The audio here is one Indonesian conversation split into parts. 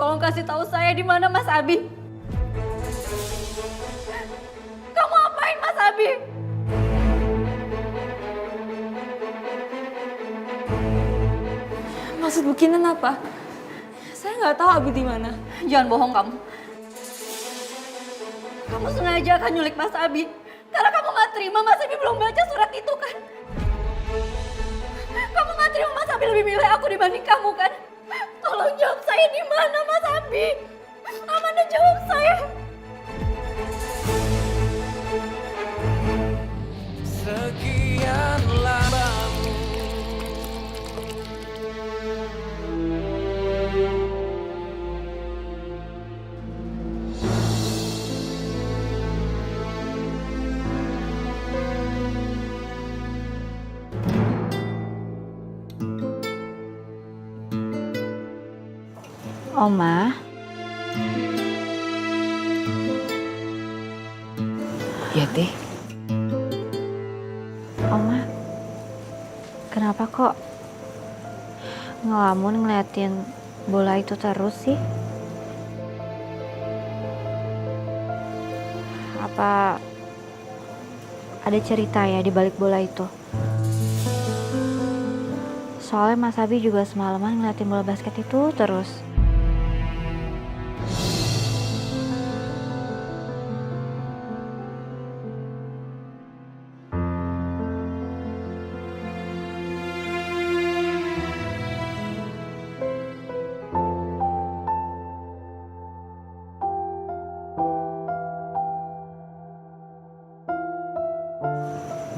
Tolong kasih tahu saya di mana Mas Abi. Kamu apain Mas Abi? Maksud Bu Kinan apa? Saya nggak tahu Abi di mana. Jangan bohong kamu. Kamu sengaja akan nyulik Mas Abi. Karena kamu gak terima Mas Abi belum baca surat itu kan? Kamu gak terima Mas Abi lebih milih aku dibanding kamu kan? Tolong jawab saya di mana Mas Abi? Amanda jawab saya. Sekian lamamu. Oma. Ya, Teh. Oma, kenapa kok ngelamun ngeliatin bola itu terus sih? Apa ada cerita ya di balik bola itu? Soalnya Mas Abi juga semalaman ngeliatin bola basket itu terus.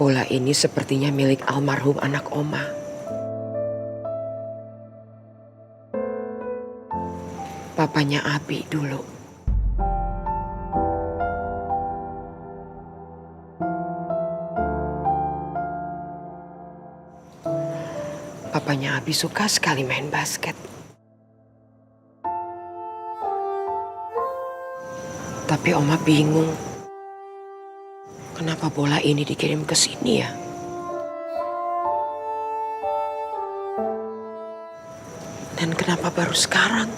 Bola ini sepertinya milik almarhum anak Oma. Papanya Abi dulu. Papanya Abi suka sekali main basket. Tapi Oma bingung. Kenapa bola ini dikirim ke sini ya? Dan kenapa baru sekarang?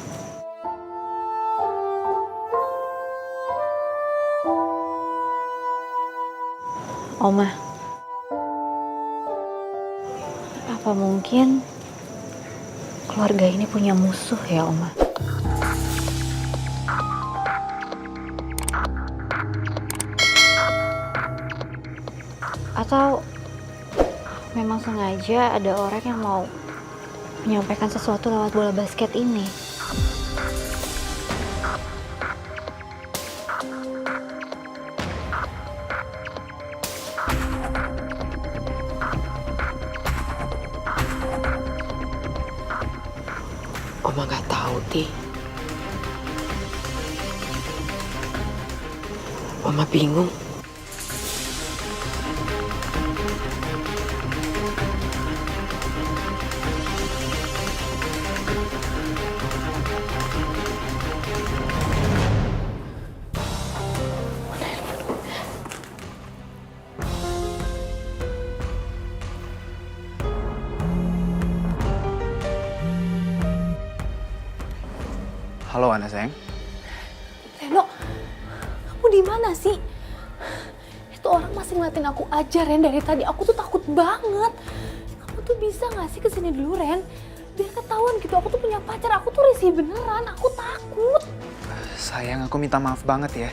Oma, apa mungkin keluarga ini punya musuh ya, Oma? Atau memang sengaja ada orang yang mau menyampaikan sesuatu lewat bola basket ini? Oma gak tahu, Ti. Oma bingung. Halo, Ana sayang. Reno, kamu di mana sih? Itu orang masih ngeliatin aku aja, Ren. Dari tadi aku tuh takut banget. Kamu tuh bisa gak sih kesini dulu, Ren? Biar ketahuan gitu, aku tuh punya pacar. Aku tuh risih beneran, aku takut. Sayang, aku minta maaf banget ya.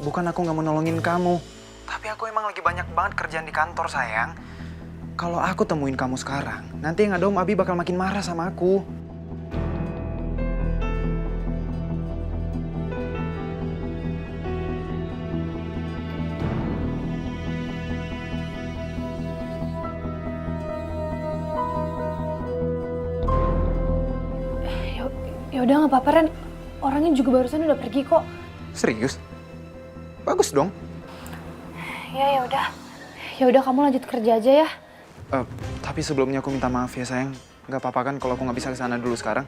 Bukan aku gak mau nolongin kamu. Tapi aku emang lagi banyak banget kerjaan di kantor, sayang. Kalau aku temuin kamu sekarang, nanti yang ada Om Abi bakal makin marah sama aku. Ya udah nggak apa-apa, Ren. Orangnya juga barusan udah pergi kok. Serius? Bagus dong. Ya udah. Ya udah, kamu lanjut kerja aja ya. Tapi sebelumnya aku minta maaf ya, sayang. Nggak apa-apa kan kalau aku nggak bisa ke sana dulu sekarang.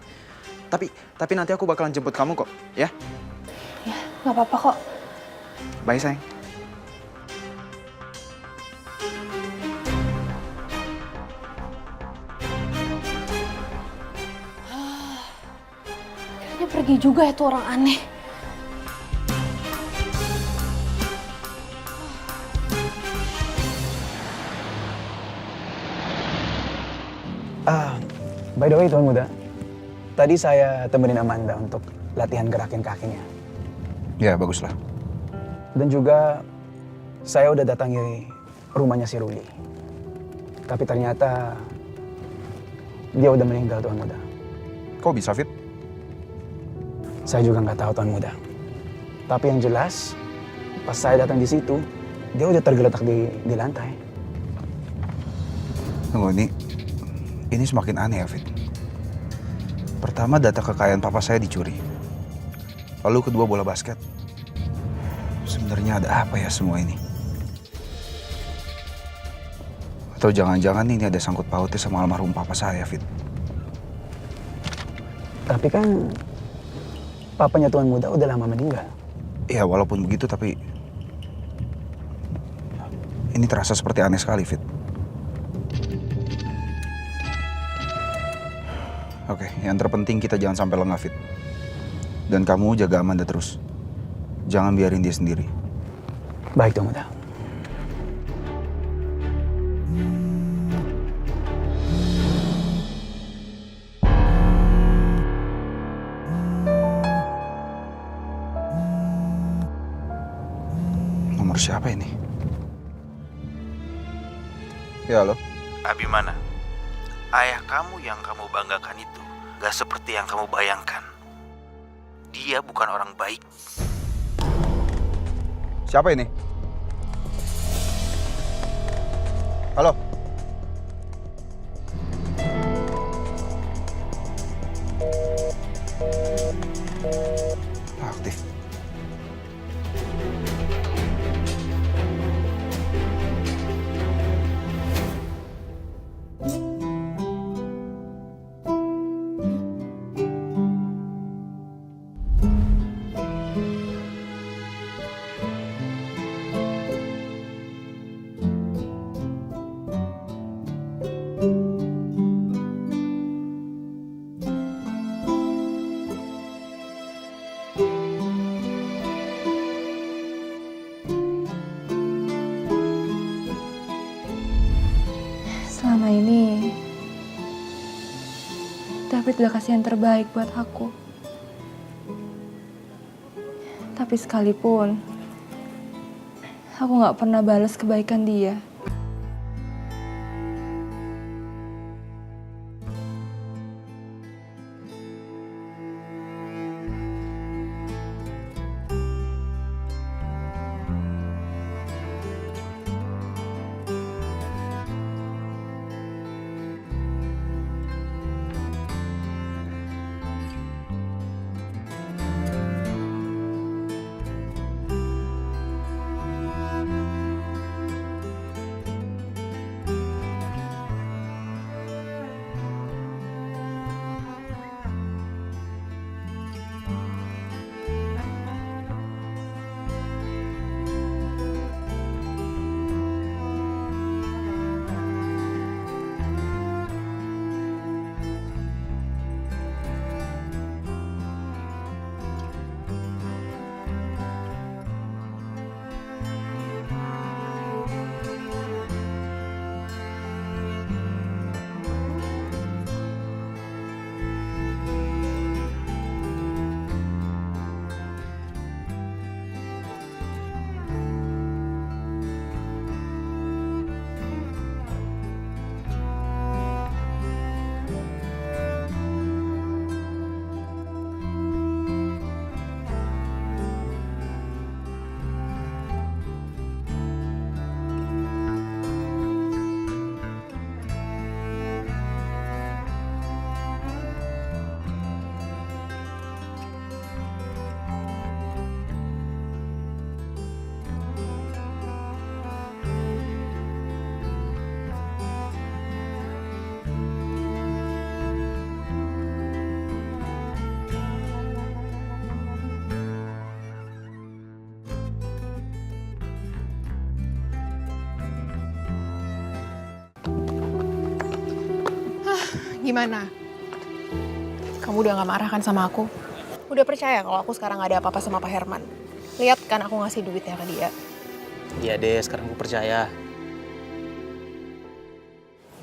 Tapi nanti aku bakalan jemput kamu kok, ya? Ya, nggak apa-apa kok. Bye, sayang. Akhirnya pergi juga ya tuh orang aneh. By the way, Tuan Muda, tadi saya temenin Amanda untuk latihan gerakin kakinya. Ya, baguslah. Dan juga saya udah datangi rumahnya si Ruli. Tapi ternyata dia udah meninggal, Tuan Muda. Kok bisa, Fit? Saya juga nggak tahu, Tuan Muda. Tapi yang jelas, pas saya datang di situ, dia udah tergeletak di lantai. Tunggu, ini semakin aneh ya, Fit. Pertama, data kekayaan papa saya dicuri. Lalu kedua, bola basket. Sebenarnya ada apa ya semua ini? Atau jangan-jangan ini ada sangkut pautnya sama almarhum papa saya, Fit. Tapi kan papanya Tuan Muda udah lama meninggal. Ya, walaupun begitu, tapi ini terasa seperti aneh sekali, Fit. Oke, yang terpenting kita jangan sampai lengah, Fit. Dan kamu jaga Amanda terus. Jangan biarin dia sendiri. Baik, Tuan Muda. Nomor siapa ini? Ya, halo? Abi mana? Ayah kamu yang kamu banggakan itu gak seperti yang kamu bayangkan. Dia bukan orang baik. Siapa ini? Halo? Aktif. Selama ini, David udah kasih yang terbaik buat aku. Tapi sekalipun, aku gak pernah balas kebaikan dia. Gimana? Kamu udah gak marah kan sama aku? Udah percaya kalau aku sekarang gak ada apa-apa sama Pak Herman? Lihat kan aku ngasih duitnya ke dia. Iya deh, sekarang gue percaya.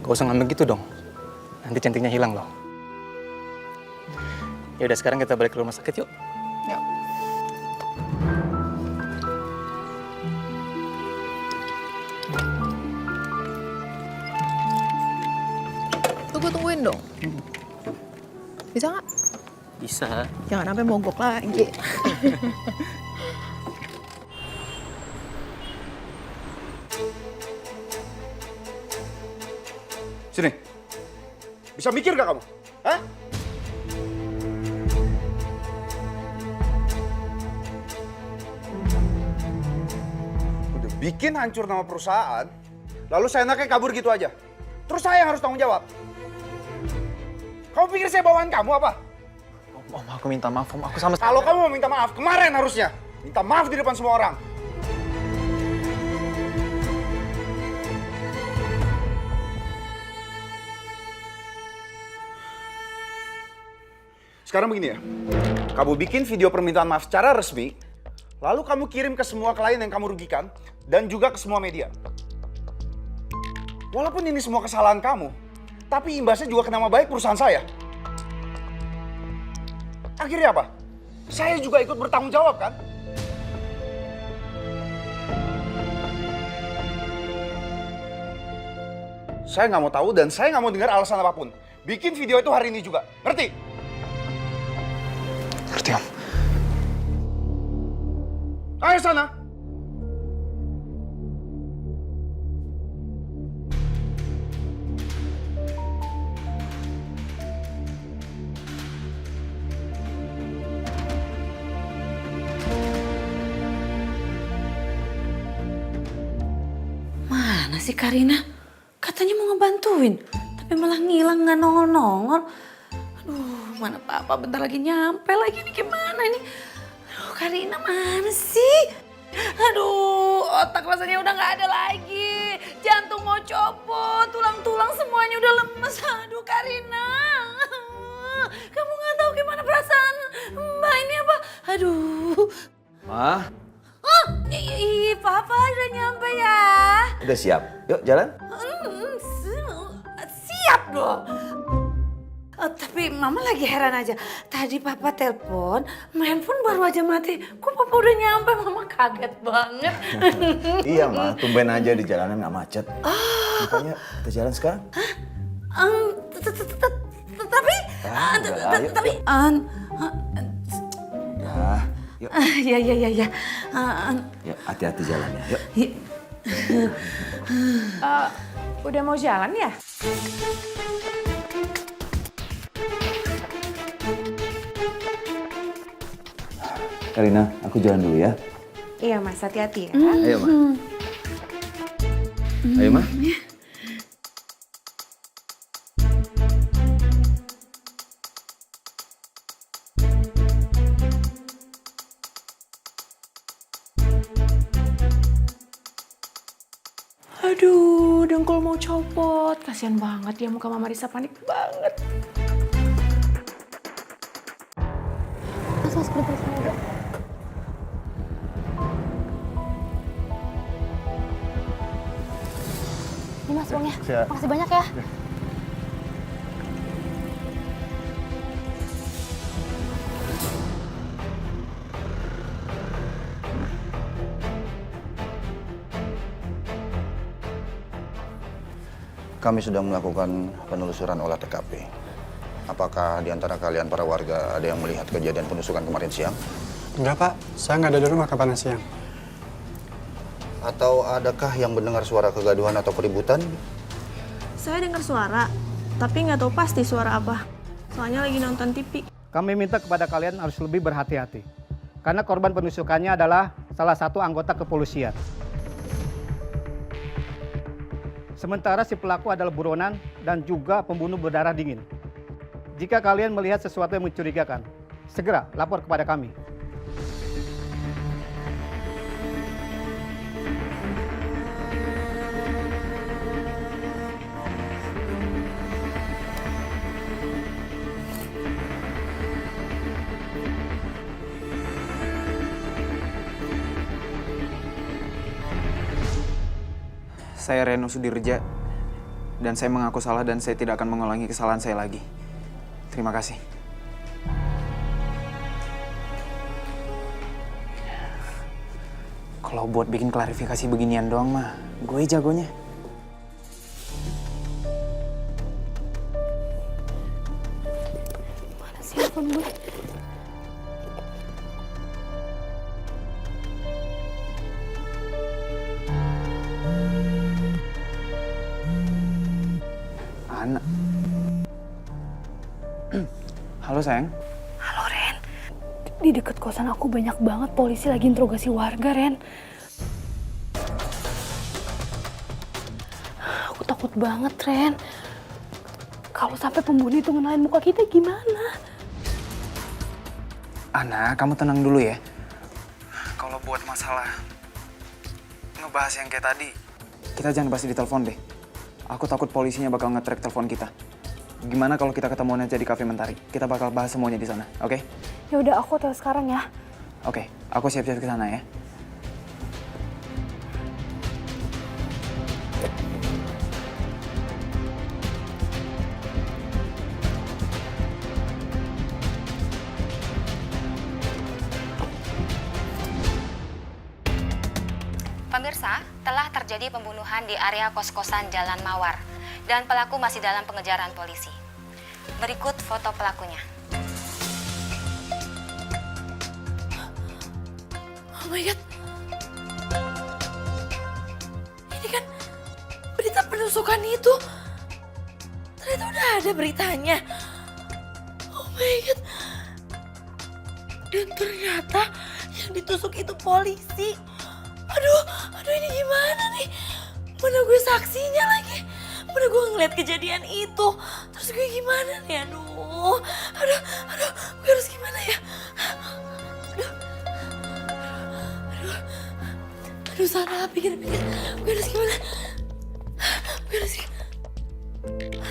Gak usah ngambek gitu dong. Nanti cantiknya hilang loh. Ya udah sekarang kita balik ke rumah sakit yuk. Yuk. Tungguin dong. Bisa nggak? Bisa. Jangan sampai mogok lagi. Sini. Bisa mikir gak kamu? Hah? Udah bikin hancur nama perusahaan, lalu saya enaknya kabur gitu aja. Terus saya yang harus tanggung jawab. Kamu pikir saya bawaan kamu apa? Om, aku minta maaf, Om. Aku sama... Kalau kamu mau minta maaf, kemarin harusnya. Minta maaf di depan semua orang. Sekarang begini ya, kamu bikin video permintaan maaf secara resmi, lalu kamu kirim ke semua klien yang kamu rugikan, dan juga ke semua media. Walaupun ini semua kesalahan kamu, tapi imbasnya juga ke nama baik perusahaan saya. Akhirnya apa? Saya juga ikut bertanggung jawab kan? Saya nggak mau tahu dan saya nggak mau dengar alasan apapun. Bikin video itu hari ini juga, ngerti? Ngerti, Om. Ayo sana. Mana sih Karina? Katanya mau ngebantuin, tapi malah ngilang nggak nongol-nongol. Aduh, mana papa bentar lagi nyampe lagi nih, gimana ini? Aduh, Karina mana sih? Aduh, otak rasanya udah nggak ada lagi. Jantung mau copot, tulang-tulang semuanya udah lemes. Aduh, Karina. Kamu nggak tahu gimana perasaan Mbak ini apa? Aduh. Ma, Oh, papa udah nyampe ya. udah siap? Yuk jalan. Siap dong. Tapi mama lagi heran aja. Tadi papa telepon, handphone baru aja mati. Kok papa udah nyampe? Mama kaget banget. Iya Ma, tumben aja di jalanan nggak macet. Makanya kita jalan sekarang. Tapi Ya, yuk. ya. Yuk, hati-hati jalannya. Yuk. Udah mau jalan ya? Karina, aku jalan dulu ya. Iya Mas, hati-hati ya. Ayo Ma. Ayo Ma. Aduh, dengkul mau copot. Kasian banget ya muka Mama Risa, panik banget. Mas, bentar sama udah. Ini Mas uangnya. Siap. Makasih banyak ya. Kami sudah melakukan penelusuran olah TKP. Apakah di antara kalian para warga ada yang melihat kejadian penusukan kemarin siang? Enggak, Pak. Saya nggak ada di rumah kapan siang. Atau adakah yang mendengar suara kegaduhan atau keributan? Saya dengar suara, tapi nggak tahu pasti suara apa. Soalnya lagi nonton TV. Kami minta kepada kalian harus lebih berhati-hati. Karena korban penusukannya adalah salah satu anggota kepolisian. Sementara si pelaku adalah buronan dan juga pembunuh berdarah dingin. Jika kalian melihat sesuatu yang mencurigakan, segera lapor kepada kami. Saya Reno Sudirja dan saya mengaku salah dan saya tidak akan mengulangi kesalahan saya lagi. Terima kasih. Kalau buat bikin klarifikasi beginian doang mah, gue jagonya. Mana sih handphone gue? Ana. Halo sayang. Halo Ren, di deket kosan aku banyak banget polisi lagi interogasi warga Ren. Aku takut banget Ren. Kalau sampai pembunuh itu ngenalin muka kita gimana? Ana, kamu tenang dulu ya. Kalau buat masalah ngebahas yang kayak tadi, kita jangan bahas di telepon deh. Aku takut polisinya bakal nge-track telepon kita. Gimana kalau kita ketemuan aja di Cafe Mentari? Kita bakal bahas semuanya di sana, oke? Ya udah, aku hotel sekarang ya. Oke, aku siap-siap ke sana ya. Pemirsa, telah terjadi pembunuhan di area kos-kosan Jalan Mawar dan pelaku masih dalam pengejaran polisi. Berikut foto pelakunya. Oh my God. Ini kan berita penusukan itu. Ternyata udah ada beritanya. Oh my God. Dan ternyata yang ditusuk itu polisi. Aduh ini gimana nih? Mana gue saksinya lagi? Mana gue ngeliat kejadian itu? Terus gue gimana nih? Aduh, gue harus gimana ya? Aduh, salah pikir-pikir. Gue harus gimana? Gue harus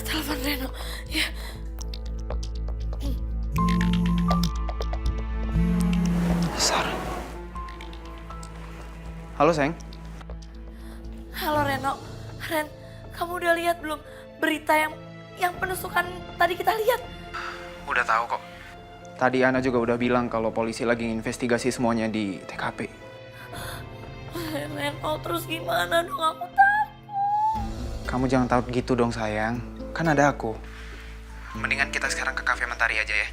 telepon Reno, ya. Sarah. Halo sayang. Halo Reno. Ren, kamu udah lihat belum berita yang penusukan tadi kita lihat? Udah tahu kok. Tadi Ana juga udah bilang kalau polisi lagi investigasi semuanya di TKP. Reno, terus gimana dong? Aku takut. Kamu jangan takut gitu dong sayang. Kan ada aku. Mendingan kita sekarang ke Cafe Mentari aja ya.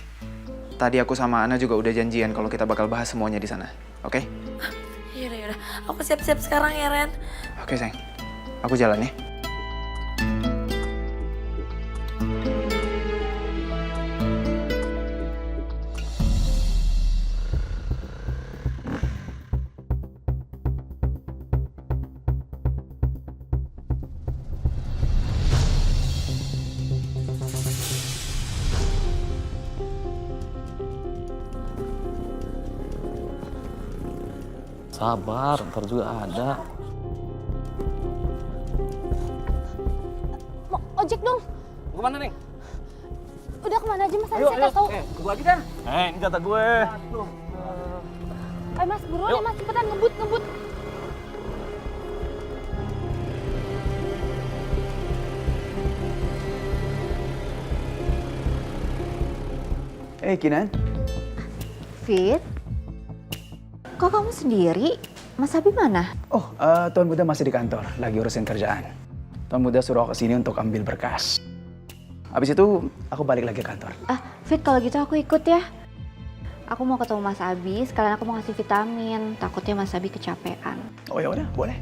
Tadi aku sama Ana juga udah janjian kalau kita bakal bahas semuanya di sana. Oke? Yaudah. Aku siap-siap sekarang ya, Ren. Oke sayang. Aku jalan ya. Sabar, ntar juga ada. Mau ojek dong. Kemana, Neng? Udah kemana aja Mas? Ayo, Saya nggak tahu. ke gua aja dah. Ini jatah gue. Mas, buruan ya Mas, cepetan ngebut. Kinan. Fit, kok kamu sendiri? Mas Abi mana? Oh, Tuan Muda masih di kantor, lagi urusin kerjaan. Tuan Muda suruh aku kesini untuk ambil berkas. Habis itu aku balik lagi ke kantor. Fit, kalau gitu aku ikut ya. Aku mau ketemu Mas Abi, sekalian aku mau ngasih vitamin. Takutnya Mas Abi kecapean. Oh ya udah, boleh.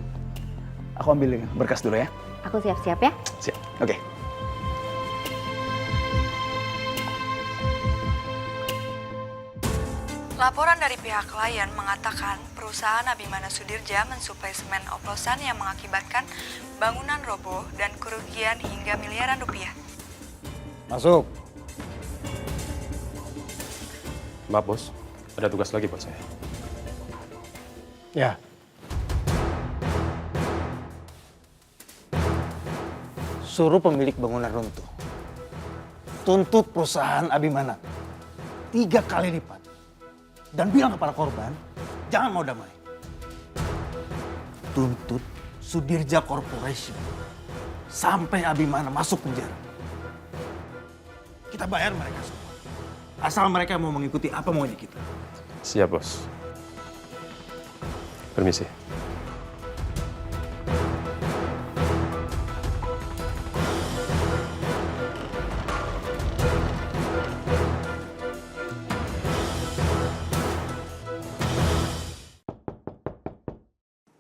Aku ambil berkas dulu ya. Aku siap-siap ya. Siap, oke. Laporan dari pihak klien mengatakan perusahaan Abimana Sudirja mensuplai semen oplosan yang mengakibatkan bangunan roboh dan kerugian hingga miliaran rupiah. Masuk. Mbak Bos, ada tugas lagi buat saya. Ya. Suruh pemilik bangunan runtuh. Tuntut perusahaan Abimana 3 kali lipat. Dan bilang kepada korban, jangan mau damai. Tuntut Sudirja Corporation sampai Abimana masuk penjara. Kita bayar mereka semua. Asal mereka mau mengikuti apa maunya kita. Siap, Bos. Permisi.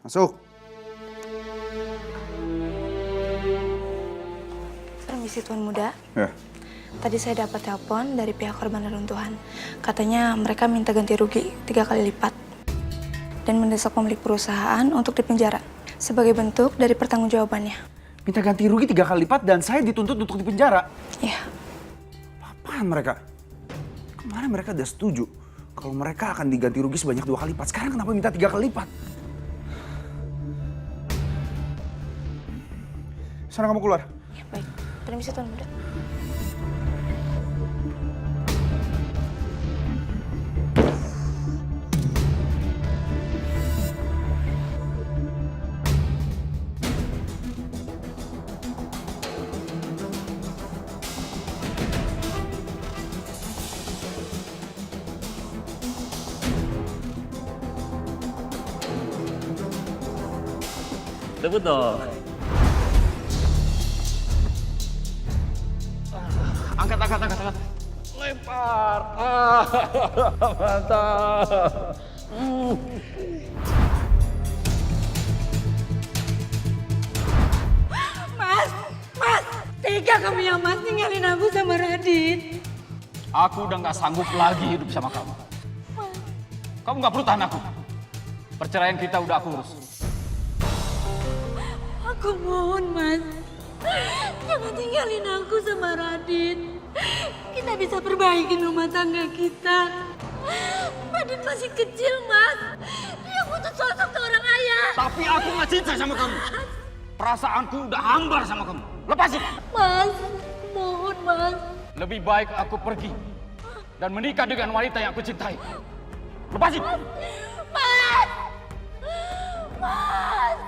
Masuk. Permisi Tuan Muda. Ya. Tadi saya dapat telepon dari pihak korban reruntuhan. Katanya mereka minta ganti rugi 3 kali lipat. Dan mendesak pemilik perusahaan untuk dipenjara. Sebagai bentuk dari pertanggungjawabannya. Minta ganti rugi 3 kali lipat dan saya dituntut untuk dipenjara. Iya. Apaan mereka? Kemarin mereka udah setuju kalau mereka akan diganti rugi sebanyak 2 kali lipat. Sekarang kenapa minta 3 kali lipat? Sana kamu keluar. Ya, baik. Permisi Tuan Muda. Debut dong. Angkat. Lempar. Mantap. Mas, tega kamu ya Mas ninggalin aku sama Radit. Aku udah gak sanggup lagi hidup sama kamu. Kamu gak perlu tahan aku. Perceraian kita udah aku urus. Aku mohon Mas, jangan tinggalin aku sama Radit. Kita bisa perbaikin rumah tangga kita. Radit masih kecil Mas, dia butuh sosok seorang ayah. Tapi aku gak cinta sama kamu. Perasaanku udah hambar sama kamu. Lepasin. Mas, mohon Mas. Lebih baik aku pergi dan menikah dengan wanita yang aku cintai. Lepasin. Mas! Mas!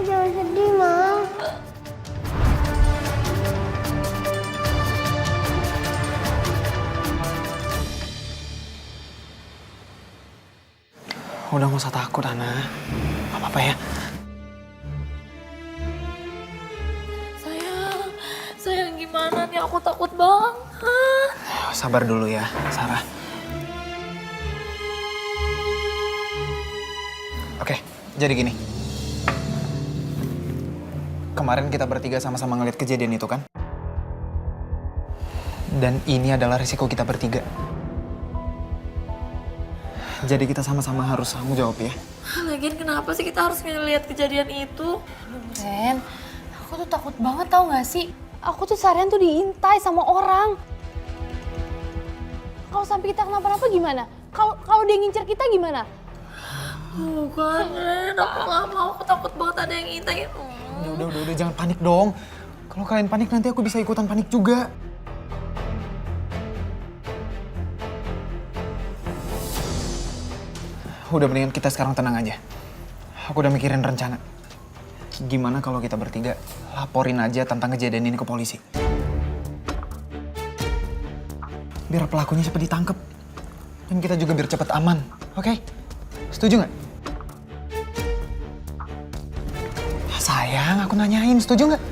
Jangan sedih, Ma. Udah gak usah takut, Ana. Gak apa-apa ya. Sayang gimana nih? Aku takut banget. Sabar dulu ya, Sarah. Oke, jadi gini. Kemarin kita bertiga sama-sama ngeliat kejadian itu kan? Dan ini adalah risiko kita bertiga. Jadi kita sama-sama harus tanggung jawab ya. Lagian kenapa sih kita harus ngeliat kejadian itu? Ren, aku tuh takut banget tau gak sih? Aku tuh seharian tuh diintai sama orang. Kalau sampai kita kenapa-napa gimana? Kalau dia ngincer kita gimana? Bukan, Ren. Aku gak mau. Aku takut banget ada yang ngintai. Udah, jangan panik dong. Kalau kalian panik nanti aku bisa ikutan panik juga. Udah mendingan kita sekarang tenang aja. Aku udah mikirin rencana. Gimana kalau kita bertiga laporin aja tentang kejadian ini ke polisi. Biar pelakunya cepat ditangkap. Dan kita juga biar cepat aman. Oke? Setuju nggak? Sayang, aku nanyain. Setuju nggak?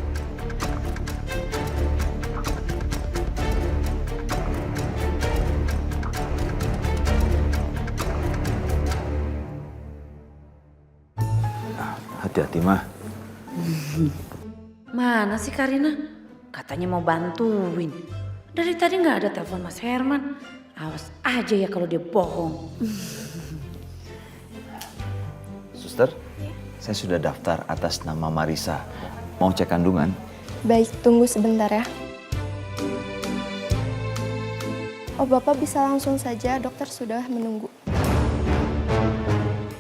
Hati-hati, Mah. Mana sih Karina? katanya mau bantuin. Dari tadi nggak ada telepon Mas Herman. Awas aja ya kalau dia bohong. Suster, saya sudah daftar atas nama Marisa. Mau cek kandungan? Baik, tunggu sebentar ya. Oh, Bapak bisa langsung saja, dokter sudah menunggu.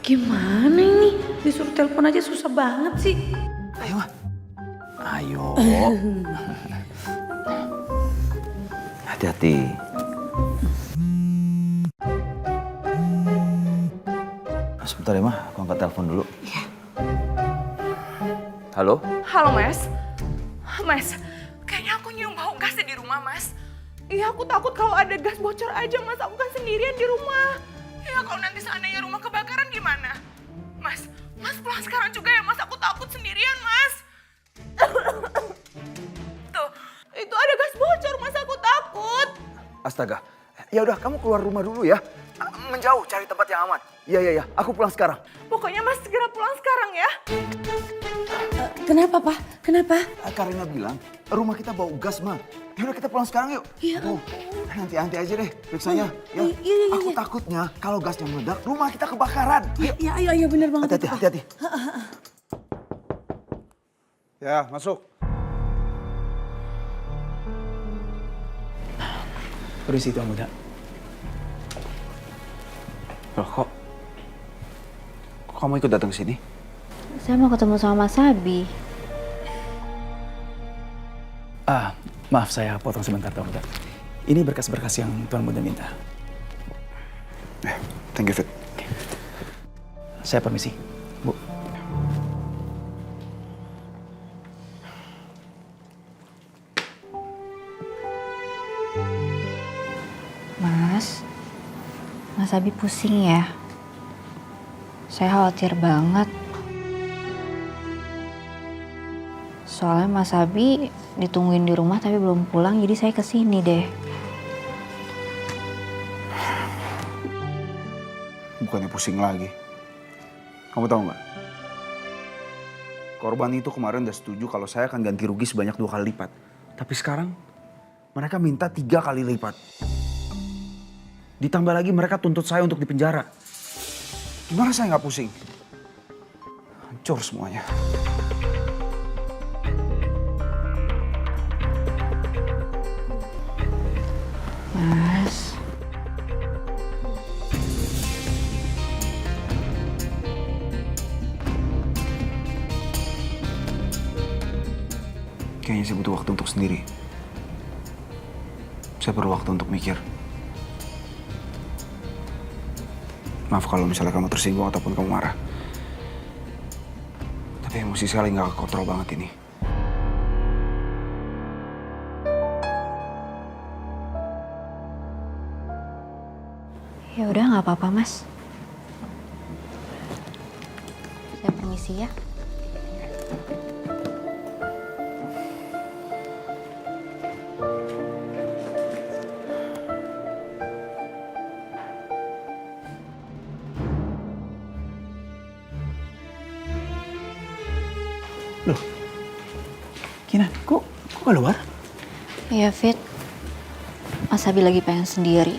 Gimana ini? Disuruh telepon aja susah banget sih. Ayo, Ma. Ayo. Hati-hati. Sebentar ya, Ma. Aku angkat telepon dulu. Iya. Halo? Halo, Mas. Mas, kayaknya aku nyium bau gasnya di rumah, Mas. Iya, aku takut kalau ada gas bocor aja, Mas. Aku kan sendirian di rumah. Iya, kalau nanti seandainya rumah kebakaran gimana? Mas pulang sekarang juga ya, Mas. Aku takut sendirian, Mas. Tuh, itu ada gas bocor, Mas. Aku takut. Astaga. Ya udah, kamu keluar rumah dulu ya. Menjauh, cari tempat yang aman. Iya. Aku pulang sekarang. Pokoknya Mas segera pulang sekarang ya. Kenapa, Pak? Kenapa? Karina bilang, rumah kita bau gas, Ma. Yaudah kita pulang sekarang yuk. Iya. Nanti aja deh periksanya. Ya. Iya. Aku takutnya kalau gasnya meledak, rumah kita kebakaran. Iya, bener banget. Hati-hati. Ya, masuk. Permisi Tuan Muda. Loh, kok kamu ikut datang ke sini? Saya mau ketemu sama Mas Abi. Maaf saya potong sebentar Tuan Muda. Ini berkas-berkas yang Tuan Muda minta. Thank you, Fit. Saya permisi, Bu. Mas Abi pusing ya. Saya khawatir banget. Soalnya Mas Abi ditungguin di rumah tapi belum pulang, jadi saya kesini deh. Bukannya pusing lagi. Kamu tahu nggak? Korban itu kemarin udah setuju kalau saya akan ganti rugi sebanyak 2 kali lipat. Tapi sekarang mereka minta 3 kali lipat. Ditambah lagi mereka tuntut saya untuk dipenjara. Gimana saya nggak pusing? Hancur semuanya. Mas. Kayaknya saya butuh waktu untuk sendiri. Saya perlu waktu untuk mikir. Maaf kalau misalnya kamu tersinggung ataupun kamu marah. Tapi emosi sekali nggak kontrol banget ini. Ya udah nggak apa-apa Mas. Saya permisi ya. Loh, Kinan, kok keluar? Iya Fit, Mas Abi lagi pengen sendiri.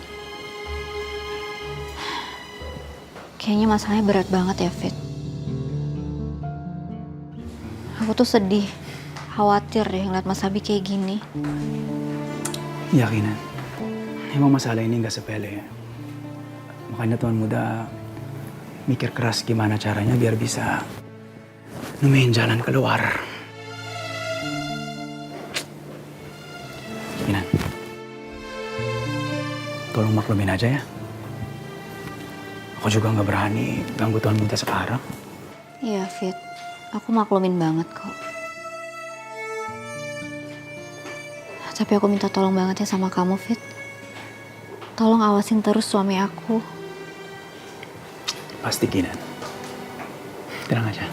Kayaknya masalahnya berat banget ya Fit. Aku tuh sedih, khawatir deh ngeliat Mas Abi kayak gini. Ya Kinan, emang masalah ini nggak sepele ya. Makanya Tuan Muda mikir keras gimana caranya biar bisa nemuin jalan keluar. Kinan, tolong maklumin aja ya. Aku juga nggak berani ganggu Tuan Muda sekarang. Iya Fit, aku maklumin banget kok. Tapi aku minta tolong banget ya sama kamu Fit. Tolong awasin terus suami aku. Pasti Kinan. Tenang aja.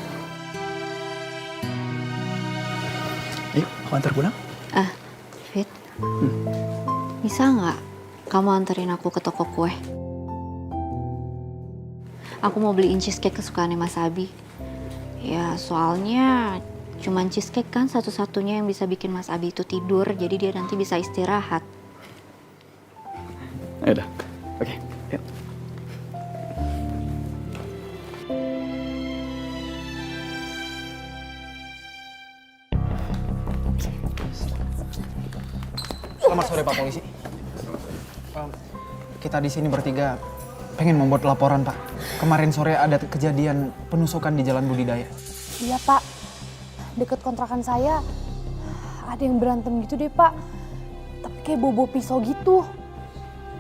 Ayo, aku antar pulang. Fit, bisa nggak kamu anterin aku ke toko kue? Aku mau beliin cheesecake kesukaannya Mas Abi. Ya soalnya Cuman cheesecake kan satu-satunya yang bisa bikin Mas Abi itu tidur, jadi dia nanti bisa istirahat. Yaudah, oke, yuk. Selamat sore Pak Polisi. Kita di sini bertiga pengen membuat laporan Pak. Kemarin sore ada kejadian penusukan di Jalan Budidaya. Iya Pak, deket kontrakan saya ada yang berantem gitu deh Pak. Tapi kayak bobo pisau gitu.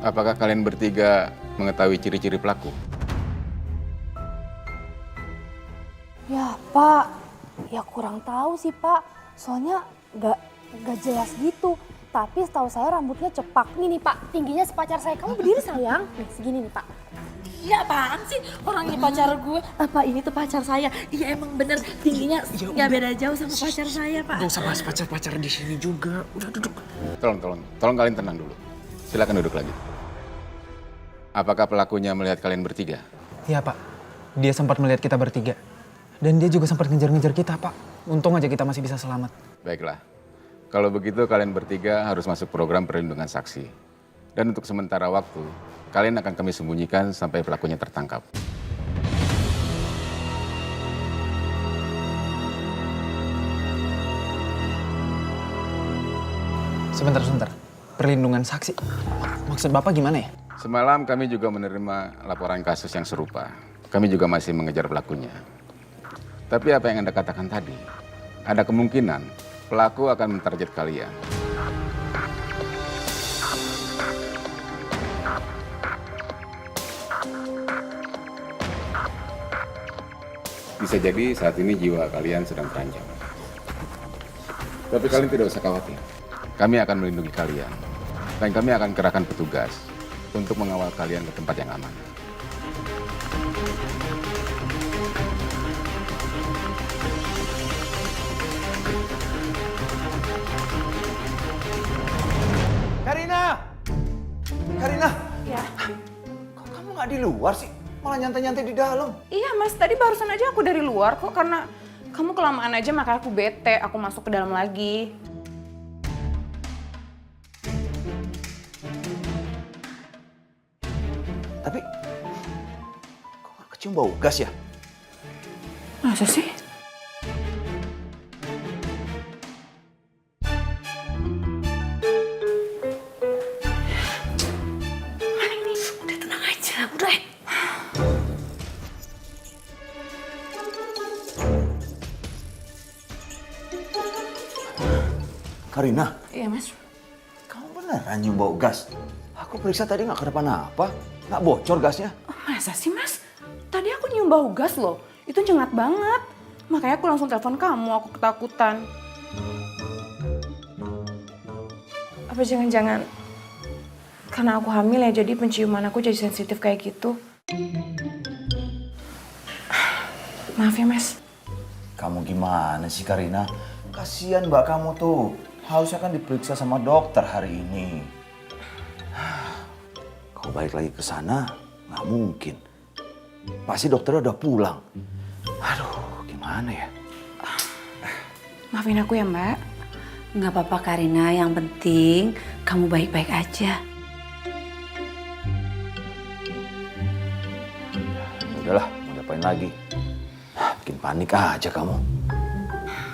Apakah kalian bertiga mengetahui ciri-ciri pelaku? Ya Pak, ya kurang tahu sih Pak. Soalnya nggak jelas gitu. Tapi setahu saya rambutnya cepak. Nih Pak, tingginya sepacar saya. Kamu berdiri sayang. Nih segini nih Pak. Iya apaan sih? Orang ini pacar gue. Apa ini tuh pacar saya? Iya emang bener tingginya nggak beda jauh sama pacar saya Pak. Gak usah bahas pacar-pacar di sini juga. Udah duduk. Tolong kalian tenang dulu. Silakan duduk lagi. Apakah pelakunya melihat kalian bertiga? Iya Pak, dia sempat melihat kita bertiga. Dan dia juga sempat ngejar-ngejar kita Pak. Untung aja kita masih bisa selamat. Baiklah. Kalau begitu kalian bertiga harus masuk program perlindungan saksi. Dan untuk sementara waktu, kalian akan kami sembunyikan sampai pelakunya tertangkap. Sebentar. Perlindungan saksi. Maksud Bapak gimana ya? Semalam kami juga menerima laporan kasus yang serupa. Kami juga masih mengejar pelakunya. Tapi apa yang Anda katakan tadi, ada kemungkinan pelaku akan mentarget kalian. Bisa jadi saat ini jiwa kalian sedang terancam. Tapi kalian tidak usah khawatir. Kami akan melindungi kalian. Dan kami akan kerahkan petugas untuk mengawal kalian ke tempat yang aman. Karina! Ya. Kok kamu nggak di luar sih? Malah nyantai-nyantai di dalam. Iya mas, tadi barusan aja aku dari luar kok karena kamu kelamaan aja makanya aku bete, aku masuk ke dalam lagi. Tapi, kok nggak kecium bau gas ya? Masa sih? Karina, Iya mas. kamu beneran nyium bau gas? Aku periksa tadi nggak kenapa-napa, nggak bocor gasnya. Masa sih mas? Tadi aku nyium bau gas loh, itu nyengat banget. Makanya aku langsung telepon kamu, aku ketakutan. Apa jangan-jangan karena aku hamil ya jadi penciuman aku jadi sensitif kayak gitu. Maaf ya mas. Kamu gimana sih Karina? Kasian mbak kamu tuh. Harusnya kan diperiksa sama dokter hari ini. Kau balik lagi ke sana, nggak mungkin. Pasti dokternya udah pulang. Aduh, gimana ya? Maafin aku ya mbak. Nggak apa-apa Karina, yang penting kamu baik-baik aja. Udahlah, mau ngapain lagi? Bikin panik aja kamu.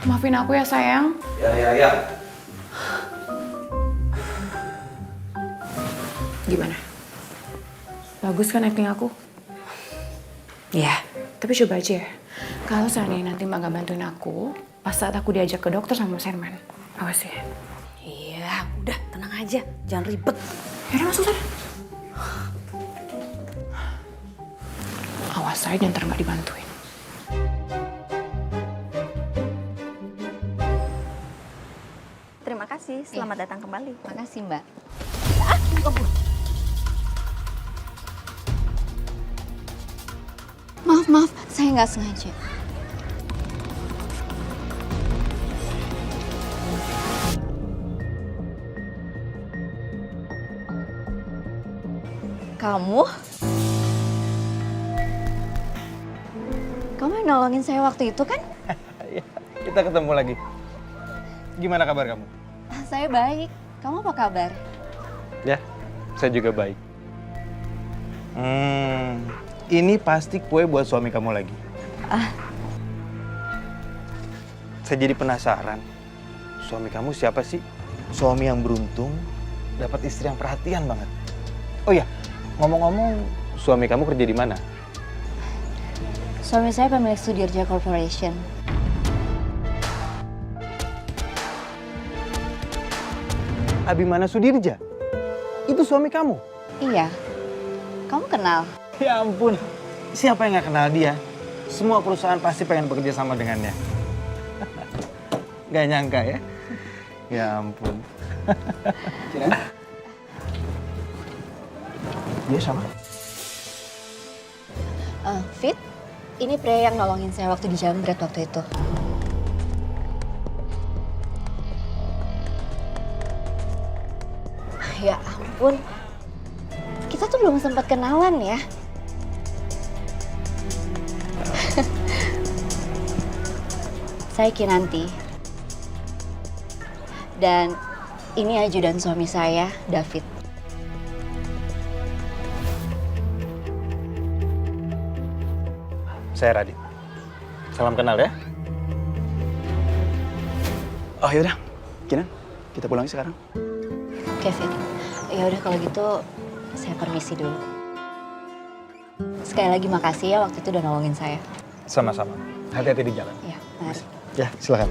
Maafin aku ya sayang. Ya. Gimana? Bagus kan acting aku? Ya, tapi coba aja ya. Kalau seandainya nanti Mbak gak bantuin aku, pas saat aku diajak ke dokter sama Mas Herman, awas ya. Iya, udah tenang aja, jangan ribet. Yaudah masuk sana. Awas aja ntar gak dibantuin. Terima kasih, selamat datang kembali. Makasih Mbak. Maaf, saya nggak sengaja. Kamu yang nolongin saya waktu itu kan? Itu kita ketemu lagi. Gimana kabar kamu? Saya baik. Kamu apa kabar? Ya, saya juga baik. Ini pasti kue buat suami kamu lagi. Saya jadi penasaran. Suami kamu siapa sih? Suami yang beruntung, dapat istri yang perhatian banget. Oh iya, ngomong-ngomong, suami kamu kerja di mana? Suami saya pemilik Sudirja Corporation. Abimana Sudirja? Itu suami kamu? Iya. Kamu kenal? Ya ampun, siapa yang gak kenal dia? Semua perusahaan pasti pengen bekerja sama dengannya. Gak nyangka ya? Ya ampun. Dia sama? Fit, ini pria yang nolongin saya waktu di Jambret waktu itu. Ya ampun, kita tuh belum sempat kenalan ya. Saya Kinanti. Dan ini ajudan suami saya, David. Saya Radit. Salam kenal ya. Oh yaudah, Kinan, kita pulang sekarang. Oke, Fit. Ya udah kalau gitu saya permisi dulu. Sekali lagi makasih ya waktu itu udah nolongin saya. Sama-sama. Hati-hati di jalan. Ya, mari. Ya, silakan.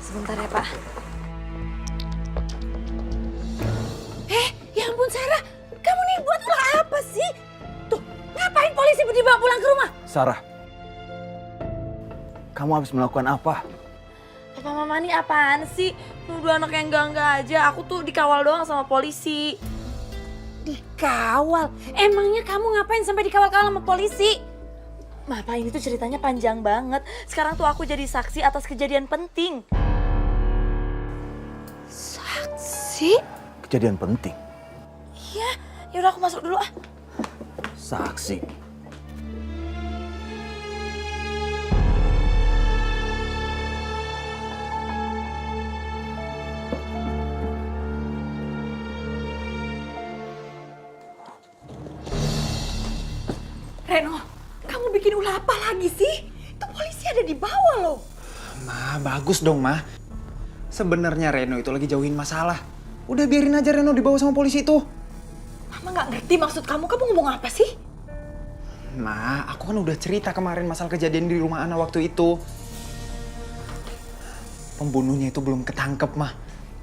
Sebentar ya, Pak. Ya ampun, Sarah. Kamu nih buat ulah apa sih? Tuh, ngapain polisi dibawa pulang ke rumah? Sarah, kamu habis melakukan apa? Papa Mama nih apaan sih? Nuduh anak yang enggak aja. Aku tuh dikawal doang sama polisi. Dikawal? Emangnya kamu ngapain sampai dikawal-kawal sama polisi? Mapa, ini tuh ceritanya panjang banget. Sekarang tuh aku jadi saksi atas kejadian penting. Saksi? Kejadian penting. Iya, yaudah aku masuk dulu ah. Saksi. Reno, kamu bikin ulah apa lagi sih? Itu polisi ada di bawah loh. Ma, bagus dong, Ma. Sebenarnya Reno itu lagi jauhin masalah. Udah biarin aja Reno dibawa sama polisi itu. Mama nggak ngerti maksud kamu ngomong apa sih? Ma, aku kan udah cerita kemarin masalah kejadian di rumah Ana waktu itu. Pembunuhnya itu belum ketangkep, Ma.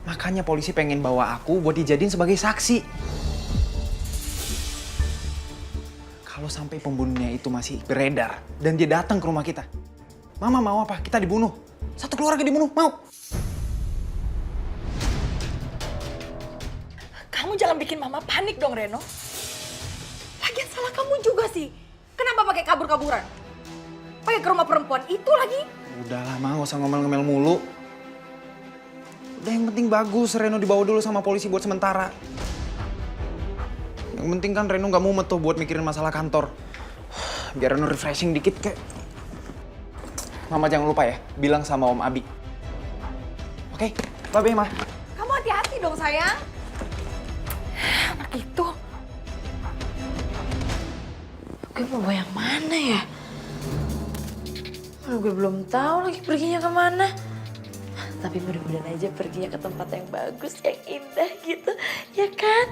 Makanya polisi pengen bawa aku buat dijadiin sebagai saksi. Kalau sampai pembunuhnya itu masih beredar dan dia datang ke rumah kita, Mama mau apa? Kita dibunuh. Satu keluarga dibunuh, mau? Kamu jangan bikin Mama panik dong, Reno. Lagian salah kamu juga sih. Kenapa pakai kabur-kaburan? Pakai ke rumah perempuan itu lagi. Udahlah, Ma, gak usah ngomel-ngomel mulu. Udah, yang penting bagus Reno dibawa dulu sama polisi buat sementara. Yang penting kan Reno gak mumet tuh buat mikirin masalah kantor. Biar Reno refreshing dikit kek. Mama jangan lupa ya, bilang sama Om Abi. Oke, bye-bye, Ma. Kamu hati-hati dong, sayang. Anak itu. Gue mau bawa yang mana ya? Gue belum tahu lagi perginya kemana. Tapi mudah-mudahan aja perginya ke tempat yang bagus, yang indah gitu. Ya kan?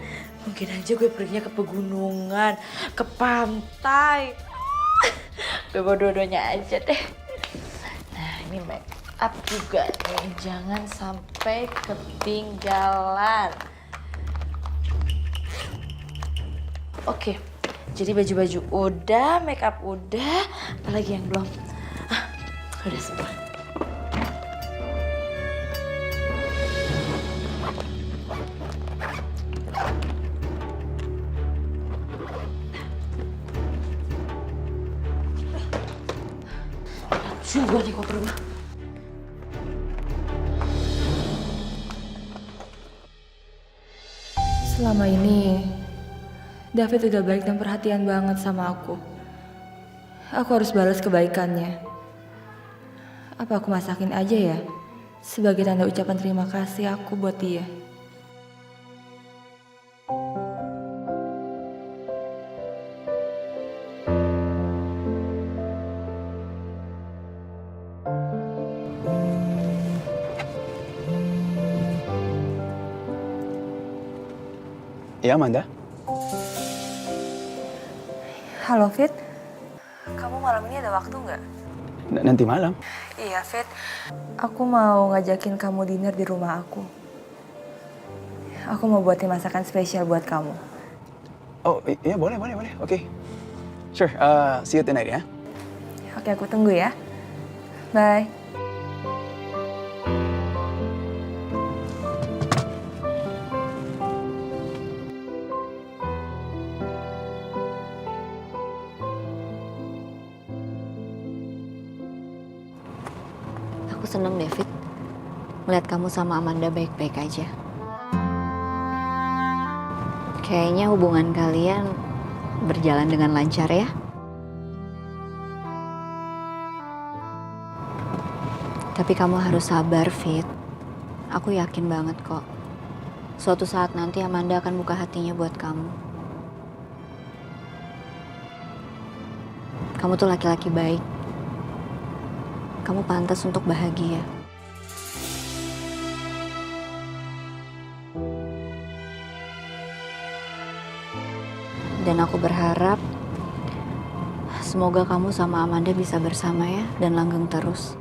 Mungkin aja gue perginya ke pegunungan, ke pantai. Gue bawa dua-duanya aja deh. Nah, ini make up juga nih. Jangan sampai ketinggalan. Oke, Jadi baju-baju udah, make up udah, apalagi yang belum? Udah semua. Juga nih koper rumah. Selama ini, David udah baik dan perhatian banget sama aku. Aku harus balas kebaikannya. Apa aku masakin aja ya? Sebagai tanda ucapan terima kasih aku buat dia. Ya, Amanda? Halo Fit, kamu malam ini ada waktu nggak? Nanti malam? Iya Fit, aku mau ngajakin kamu dinner di rumah aku. Aku mau buatin masakan spesial buat kamu. Oh iya boleh. Oke. Sure, see you tonight ya. Oke, aku tunggu ya. Bye. Aku seneng David, melihat kamu sama Amanda baik-baik aja. Kayaknya hubungan kalian berjalan dengan lancar ya. Tapi kamu harus sabar, Fit. Aku yakin banget kok. Suatu saat nanti Amanda akan buka hatinya buat kamu. Kamu tuh laki-laki baik. Kamu pantas untuk bahagia. Dan aku berharap semoga kamu sama Amanda bisa bersama ya dan langgeng terus.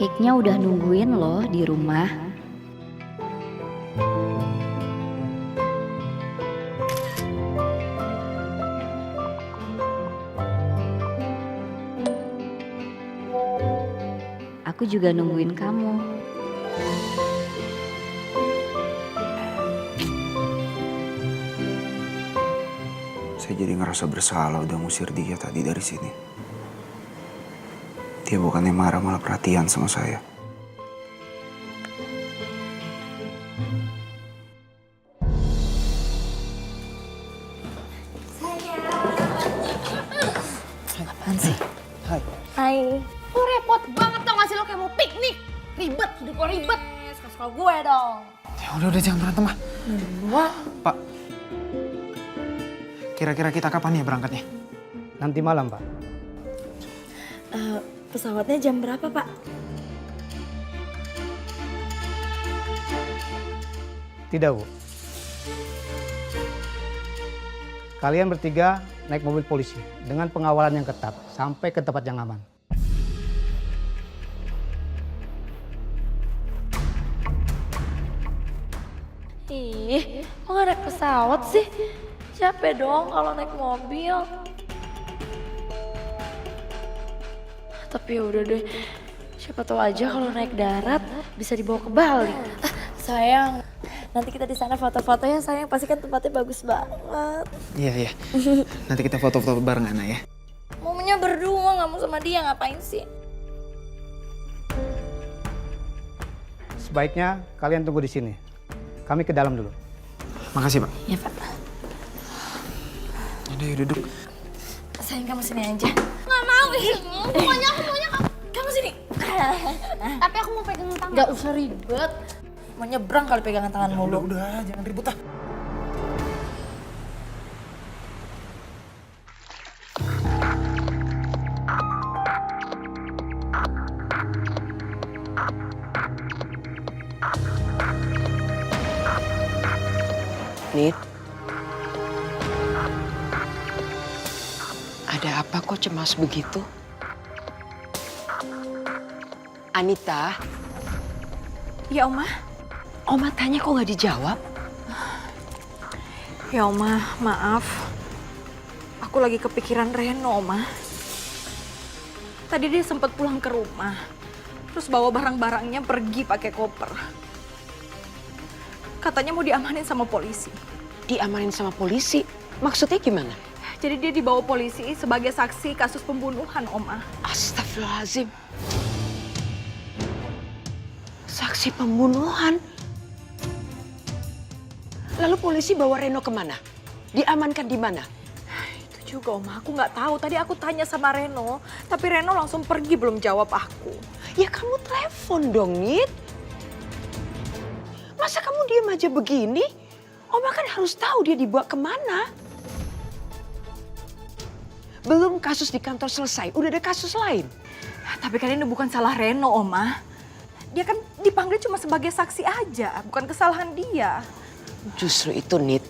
Cake-nya udah nungguin loh di rumah. Aku juga nungguin kamu. Saya jadi ngerasa bersalah udah ngusir dia tadi dari sini. Dia bukannya marah, malah perhatian sama saya. Apaan sih? Hai. Lu repot banget tau gak sih lo kayak mau piknik. Ribet, hidup lo ribet. Suka-suka gue dong. Ya udah jangan berantem ah. Pak, kira-kira kita kapan ya berangkatnya? Nanti malam, Pak. Pesawatnya jam berapa, Pak? Tidak, Bu. Kalian bertiga naik mobil polisi dengan pengawalan yang ketat sampai ke tempat yang aman. Ih, kok gak naik pesawat sih? Capek dong kalau naik mobil. Tapi udah deh, siapa tahu aja kalau naik darat bisa dibawa ke Bali. Sayang, nanti kita di sana foto-foto ya sayang, pasti kan tempatnya bagus banget. Iya. Nanti kita foto-foto bareng Ana ya. Maunya berdua, nggak mau sama dia, ngapain sih? Sebaiknya kalian tunggu di sini. Kami ke dalam dulu. Makasih, Pak. Iya, Pak. Yaudah, yuk duduk. Sayang, kamu sini aja. Nggak mau, pokoknya aku maunya Kamu sini. Tapi aku mau pegang tangan. Gak usah ribet. Mau nyebrang kali pegangan tangan mulu. Udah, jangan ribut ah. Nit, ada apa kok cemas begitu? Anita? Ya, Oma. Oma tanya kok nggak dijawab? Ya, Oma, maaf. Aku lagi kepikiran Reno, Oma. Tadi dia sempat pulang ke rumah. Terus bawa barang-barangnya pergi pakai koper. Katanya mau diamanin sama polisi. Diamanin sama polisi? Maksudnya gimana? Jadi dia dibawa polisi sebagai saksi kasus pembunuhan, Oma. Astagfirullahaladzim. Saksi pembunuhan? Lalu polisi bawa Reno kemana? Diamankan di mana? Itu juga, Oma. Aku nggak tahu. Tadi aku tanya sama Reno, tapi Reno langsung pergi belum jawab aku. Ya kamu telepon dong, Nit. Masa kamu diam aja begini? Oma kan harus tahu dia dibawa kemana. Belum kasus di kantor selesai, udah ada kasus lain. Tapi kan ini bukan salah Reno, Oma. Dia kan dipanggil cuma sebagai saksi aja, bukan kesalahan dia. Justru itu, Nit.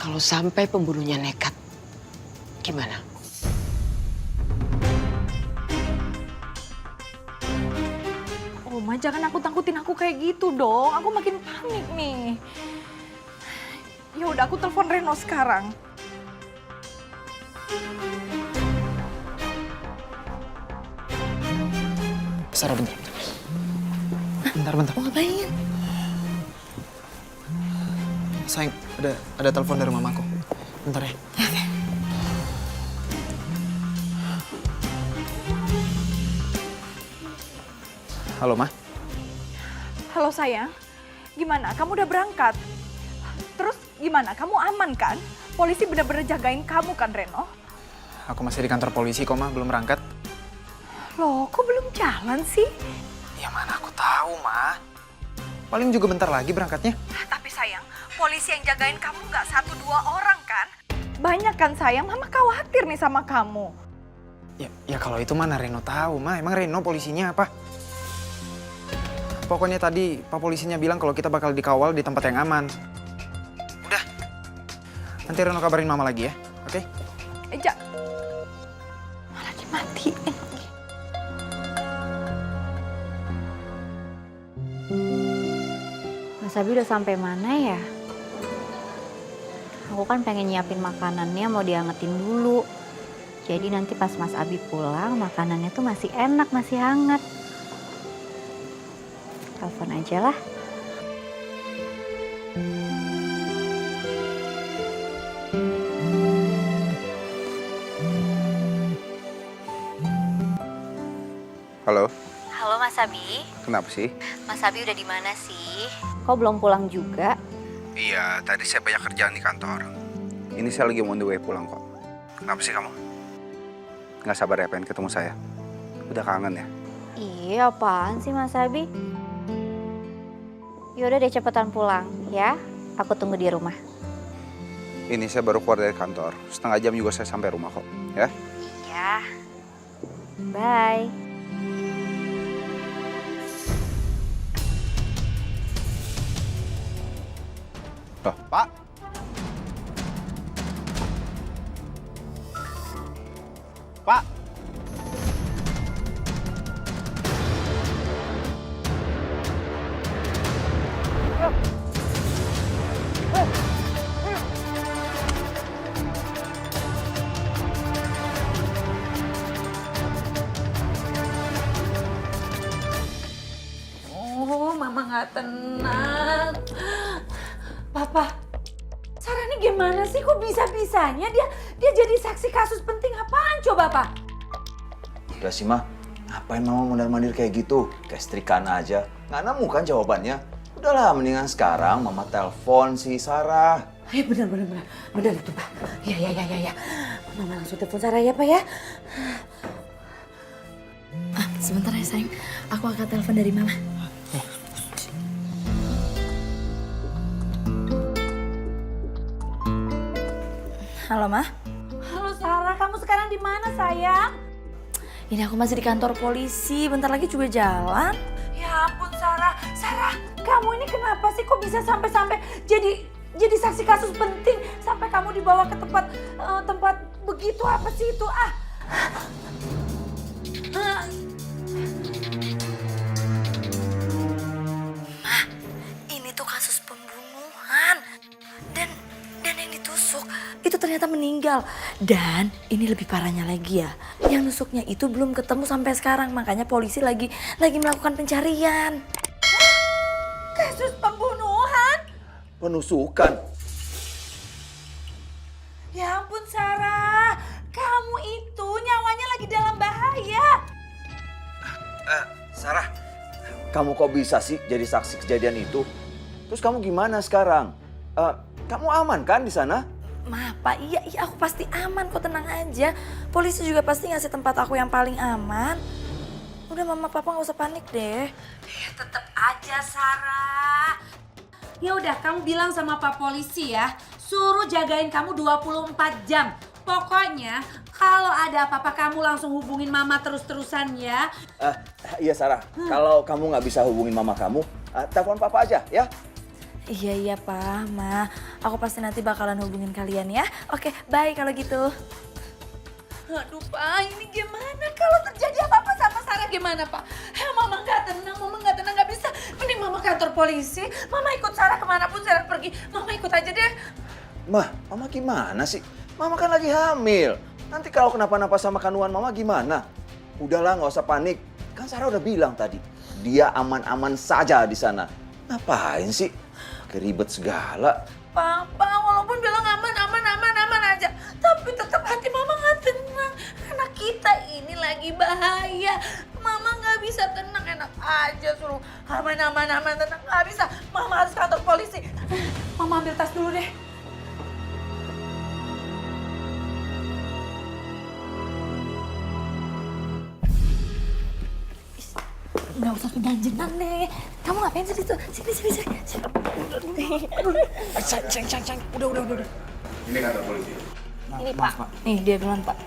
Kalau sampai pembunuhnya nekat, gimana? Oma, jangan nakut-nakutin aku kayak gitu dong. Aku makin panik nih. Ya udah, aku telepon Reno sekarang. Sarah, bentar. Bentar. Mau ngapain? Sayang, ada telepon dari mamaku. Bentar ya. Halo, Ma. Halo sayang, gimana? Kamu udah berangkat? Terus gimana? Kamu aman kan? Polisi benar-benar jagain kamu kan, Reno? Aku masih di kantor polisi kok, Ma. Belum berangkat. Loh, kok belum jalan sih? Ya mana aku tahu, Ma. Paling juga bentar lagi berangkatnya. Tapi sayang, polisi yang jagain kamu nggak 1-2 orang kan? Banyak kan sayang, Mama khawatir nih sama kamu. Ya kalau itu mana Reno tahu, Ma. Emang Reno polisinya apa? Pokoknya tadi Pak polisinya bilang kalau kita bakal dikawal di tempat yang aman. Udah. Nanti Reno kabarin Mama lagi ya, oke? Eja. Malah dimatiin. Mas Abi udah sampai mana ya? Aku kan pengen nyiapin makanannya mau diangetin dulu. Jadi nanti pas Mas Abi pulang makanannya tuh masih enak, masih hangat. Telepon aja lah. Halo. Halo Mas Abi. Kenapa sih? Mas Abi udah di mana sih? Kok belum pulang juga? Iya, tadi saya banyak kerjaan di kantor. Ini saya lagi on the way pulang kok. Kenapa sih kamu? Nggak sabar ya pengen ketemu saya? Udah kangen ya? Iya, apaan sih Mas Abi? Yaudah deh cepetan pulang ya. Aku tunggu di rumah. Ini saya baru keluar dari kantor. Setengah jam juga saya sampai rumah kok. Ya? Iya. Bye. Loh, Pak. Pak. Oh, Mama nggak tenang. Papa, Sarah ini gimana sih? Kok bisa-bisanya dia jadi saksi kasus penting apaan coba, Pak? Udah sih, Ma. Ngapain Mama mondar-mandir kayak gitu? Kayak setrika aja. Nggak nemu kan jawabannya? Udahlah, mendingan sekarang Mama telepon si Sarah. Benar itu Pak. Ya. Mama langsung telepon Sarah ya Pak ya. Sebentar ya sayang, aku akan telepon dari Mama. Halo Ma. Halo Sarah, kamu sekarang di mana sayang? Ini aku masih di kantor polisi, bentar lagi juga jalan. Ya ampun Sarah, kamu ini kenapa sih kok bisa sampai jadi saksi kasus penting sampai kamu dibawa ke tempat begitu apa sih itu Ma, ini tuh kasus pembunuhan dan yang ditusuk itu ternyata meninggal. Dan ini lebih parahnya lagi ya, yang nusuknya itu belum ketemu sampai sekarang, makanya polisi lagi melakukan pencarian. Kasus pembunuhan? Penusukan. Ya ampun Sarah, kamu itu nyawanya lagi dalam bahaya. Sarah, kamu kok bisa sih jadi saksi kejadian itu? Terus kamu gimana sekarang? Kamu aman kan di sana? Ma, Pak, iya aku pasti aman kok, tenang aja. Polisi juga pasti ngasih tempat aku yang paling aman. Udah Mama Papa gak usah panik deh. Tetep aja Sarah. Ya udah, kamu bilang sama Pak Polisi ya, suruh jagain kamu 24 jam. Pokoknya kalau ada apa-apa kamu langsung hubungin Mama terus-terusan ya. Iya Sarah, kalau kamu nggak bisa hubungin mama kamu, telepon papa aja ya. Iya Pak, Ma. Aku pasti nanti bakalan hubungin kalian ya. Oke, bye kalau gitu. Aduh Pak, ini gimana kalau terjadi apa-apa sama Sarah gimana Pak? Mama nggak tenang, nggak bisa. Mending Mama kantor polisi, Mama ikut Sarah kemanapun Sarah pergi. Mama ikut aja deh. Mama gimana sih? Mama kan lagi hamil. Nanti kalau kenapa-napa sama kandungan mama gimana? Udahlah, nggak usah panik. Kan Sarah udah bilang tadi, dia aman-aman saja di sana. Ngapain sih? Keribet segala. Papa, walaupun bilang aman aja, tapi tetap hati Mama nggak tenang. Anak kita ini lagi bahaya. Mama nggak bisa tenang, enak aja suruh aman tenang, nggak bisa. Mama harus kantor polisi. Mama ambil tas dulu deh. Nggak usah keganjengan deh. Kamu ngapain sih situ? Sini. Sayang. Udah. Ini kantor polisi. Ini Pak. Nih dia duluan Pak.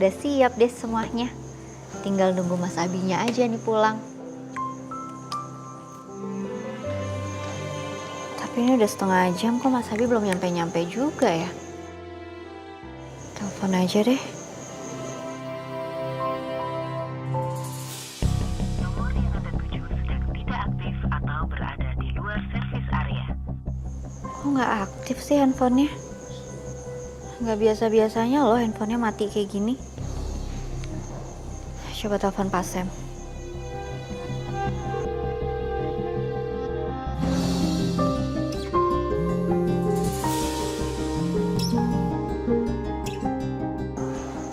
Udah siap deh semuanya. Tinggal nunggu Mas Abinya aja nih pulang. Tapi ini udah setengah jam kok Mas Abi belum nyampe-nyampe juga ya. Telepon aja deh. Nomor yang Anda tuju sedang tidak aktif atau berada di luar servis area. Kok nggak aktif sih handphonenya? Nggak biasa-biasanya loh handphonenya mati kayak gini. Coba telepon Pak Sam.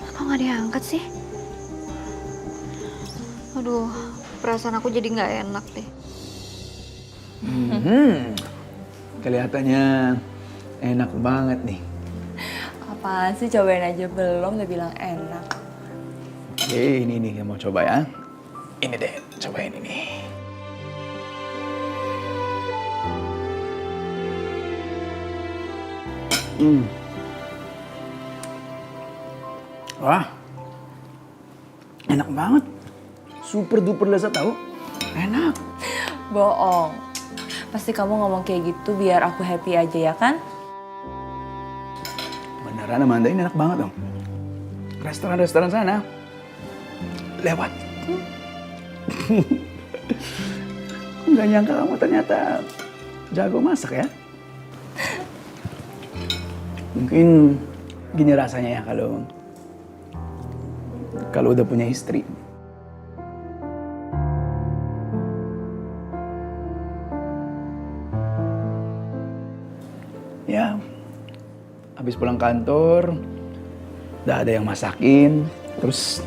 Kok nggak diangkat sih? Aduh, perasaan aku jadi nggak enak deh. Kelihatannya enak banget nih. Apaan sih, cobain aja belum, udah bilang enak. Oke, ini nih yang mau coba ya. Ini deh, cobain ini. Wah, enak banget. Super duper lezat tau. Enak. Bohong. Pasti kamu ngomong kayak gitu biar aku happy aja ya kan? Beneran Amanda, ini enak banget dong. Restoran-restoran sana lewat. Nggak nyangka kamu ternyata jago masak ya. Mungkin gini rasanya ya kalau udah punya istri. Ya, habis pulang kantor, udah ada yang masakin, terus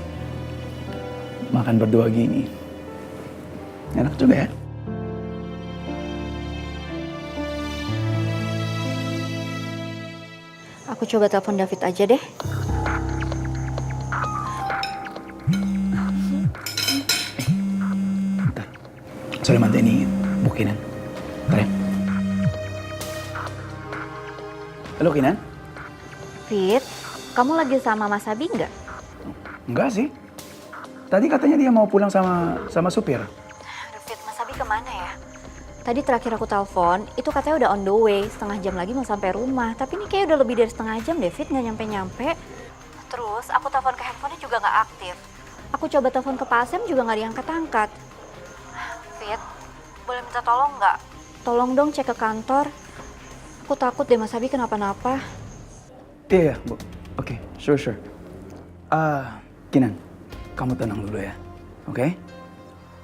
makan berdua gini. Enak juga ya. Aku coba telepon David aja deh. Sorry Mante, ini Bu Kinan. Bentar ya. Halo Kinan? Fit, kamu lagi sama Mas Abi nggak? Enggak sih. Tadi katanya dia mau pulang sama supir. Fit, Mas Abi kemana ya? Tadi terakhir aku telepon, itu katanya udah on the way. Setengah jam lagi mau sampai rumah. Tapi ini kayak udah lebih dari setengah jam deh, Fit, nggak nyampe-nyampe. Terus aku telepon ke handphonenya juga nggak aktif. Aku coba telepon ke Pak Asem juga nggak diangkat-angkat. Fit, boleh minta tolong nggak? Tolong dong cek ke kantor. Aku takut deh Mas Abi kenapa-napa. Iya, Bu. Oke, sure. Kinan, kamu tenang dulu ya, oke?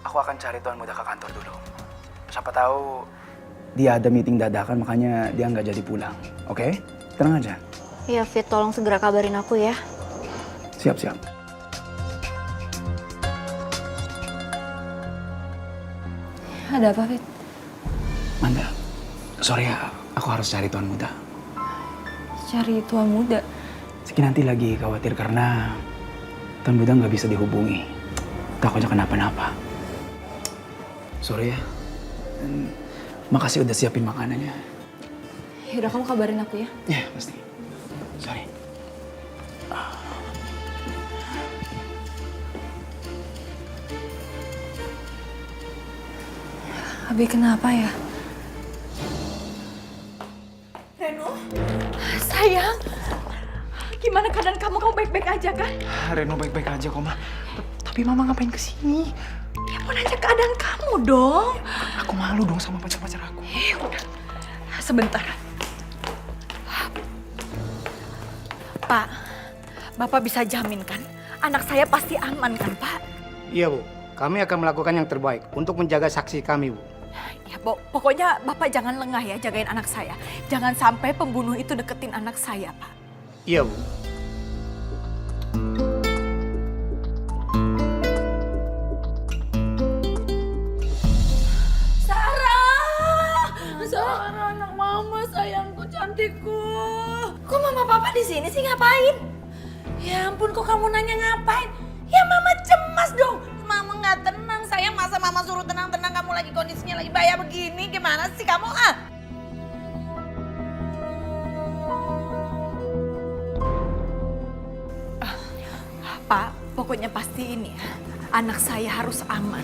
Aku akan cari Tuan Muda ke kantor dulu. Siapa tahu dia ada meeting dadakan, makanya dia nggak jadi pulang, oke? Tenang aja. Iya Fit, tolong segera kabarin aku ya. Siap. Ada apa, Fit? Manda, sorry ya, aku harus cari Tuan Muda. Cari Tuan Muda? Nanti lagi khawatir karena Tuan Muda nggak bisa dihubungi. Takutnya kenapa-napa. Sorry ya. Dan makasih udah siapin makanannya. Yaudah, kamu kabarin aku ya. Ya, pasti. Sorry. Abi kenapa ya? Reno, sayang, gimana keadaan kamu? Kamu baik-baik aja kan? Reno baik-baik aja kok, Ma. Tapi Mama ngapain kesini? Ya mau nanya keadaan kamu dong. Aku malu dong sama pacar-pacar aku. Udah, sebentar. Pak, Bapak bisa jamin kan? Anak saya pasti aman kan, Pak? Iya, Bu. Kami akan melakukan yang terbaik untuk menjaga saksi kami, Bu. Ya, pokoknya Bapak jangan lengah ya jagain anak saya. Jangan sampai pembunuh itu deketin anak saya, Pak. Iya, Bu. Sarah, anak mama, sayangku, cantikku. Kok mama papa di sini sih ngapain? Ya ampun, kok kamu nanya ngapain? Ya mama cemas dong. Mama nggak tenang, sayang. Masa mama suruh tenang-tenang, kamu lagi kondisinya lagi bahaya begini. Gimana sih kamu Pak, pokoknya pasti ini ya. Anak saya harus aman.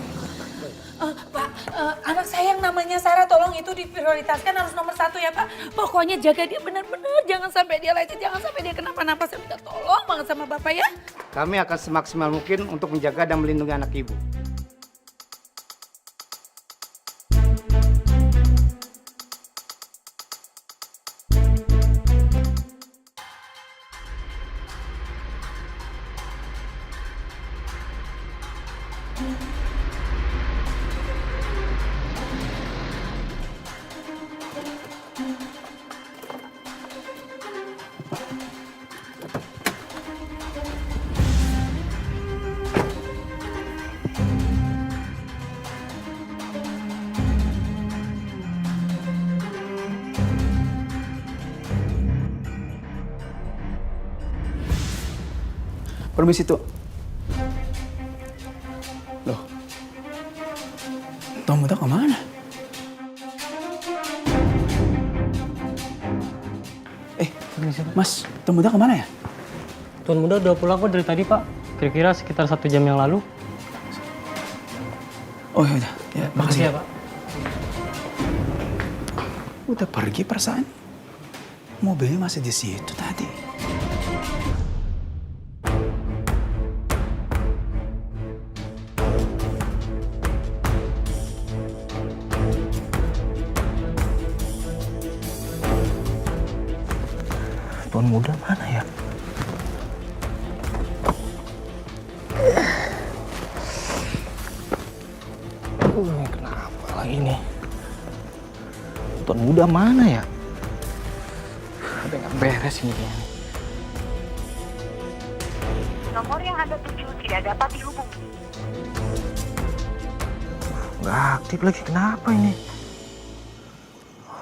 Pak, anak saya yang namanya Sarah, tolong itu diprioritaskan, harus nomor 1 ya Pak. Pokoknya jaga dia benar-benar, jangan sampai dia lecet, jangan sampai dia kenapa-napa. Saya minta tolong banget sama Bapak ya. Kami akan semaksimal mungkin untuk menjaga dan melindungi anak Ibu. Permisi tuh. Loh. Tuan Muda kemana? Mas, Tuan Muda kemana ya? Tuan Muda udah pulang kok dari tadi, Pak. Kira-kira sekitar 1 jam yang lalu. Oh ya udah, ya makasih ya, Pak. Udah pergi perasaan. Mobilnya masih di situ tadi. Tuan Muda mana ya? Ini kenapa lagi nih? Tuan Muda mana ya? Ada yang Beres ini kayaknya. Nomor yang Anda tuju tidak dapat dihubungi. Nggak aktif lagi, kenapa ini?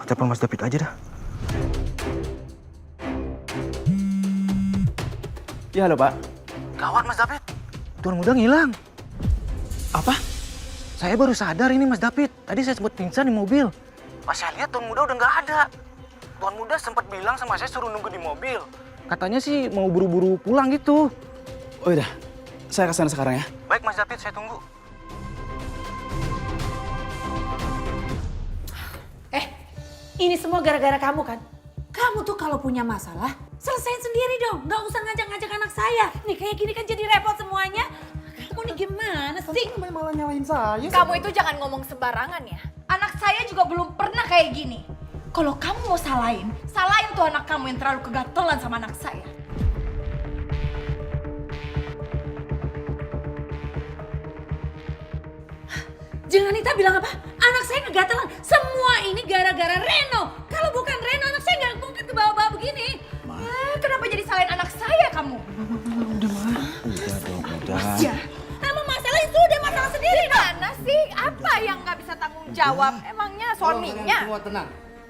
Telepon Mas David aja dah. Ya halo Pak. Gawat Mas David, Tuan Muda ngilang. Apa? Saya baru sadar ini Mas David. Tadi saya sempat pingsan di mobil. Pas saya lihat Tuan Muda udah nggak ada. Tuan Muda sempat bilang sama saya suruh nunggu di mobil. Katanya sih mau buru-buru pulang gitu. Oh udah, saya kesana sekarang ya. Baik Mas David, saya tunggu. Ini semua gara-gara kamu kan? Kamu tuh kalau punya masalah, selesain sendiri dong. Nggak usah ngajak-ngajak anak saya. Nih kayak gini kan jadi repot semuanya. Kamu nih gimana sih? Malah nyalahin saya. Kamu itu jangan ngomong sembarangan ya. Anak saya juga belum pernah kayak gini. Kalau kamu mau salahin tuh anak kamu yang terlalu kegatelan sama anak saya. Jangan Anita bilang apa? Anak saya kegatelan. Semua ini gara-gara Reno. Kalau bukan Reno, anak saya nggak mungkin ke bawah-bawah begini. Kenapa jadi salahin anak saya kamu? Udah dong, udah. Ya, emang masalah itu udah masalah sendiri dong. Gimana sih? Apa yang nggak bisa tanggung jawab? Emangnya suaminya? Semua tenang.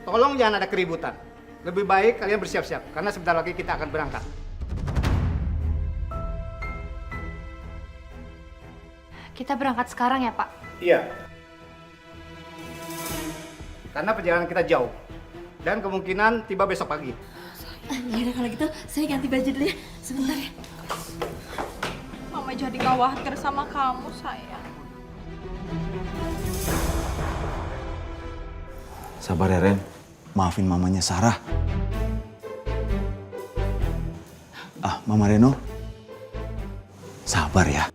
Tolong jangan ada keributan. Lebih baik kalian bersiap-siap karena sebentar lagi kita akan berangkat. Kita berangkat sekarang ya, Pak? Iya. Karena perjalanan kita jauh dan kemungkinan tiba besok pagi. Ya udah kalau gitu, saya ganti baju dulu ya. Sebentar ya. Mama jadi khawatir sama kamu, sayang. Sabar ya Ren, maafin mamanya Sarah. Mama Reno, sabar ya.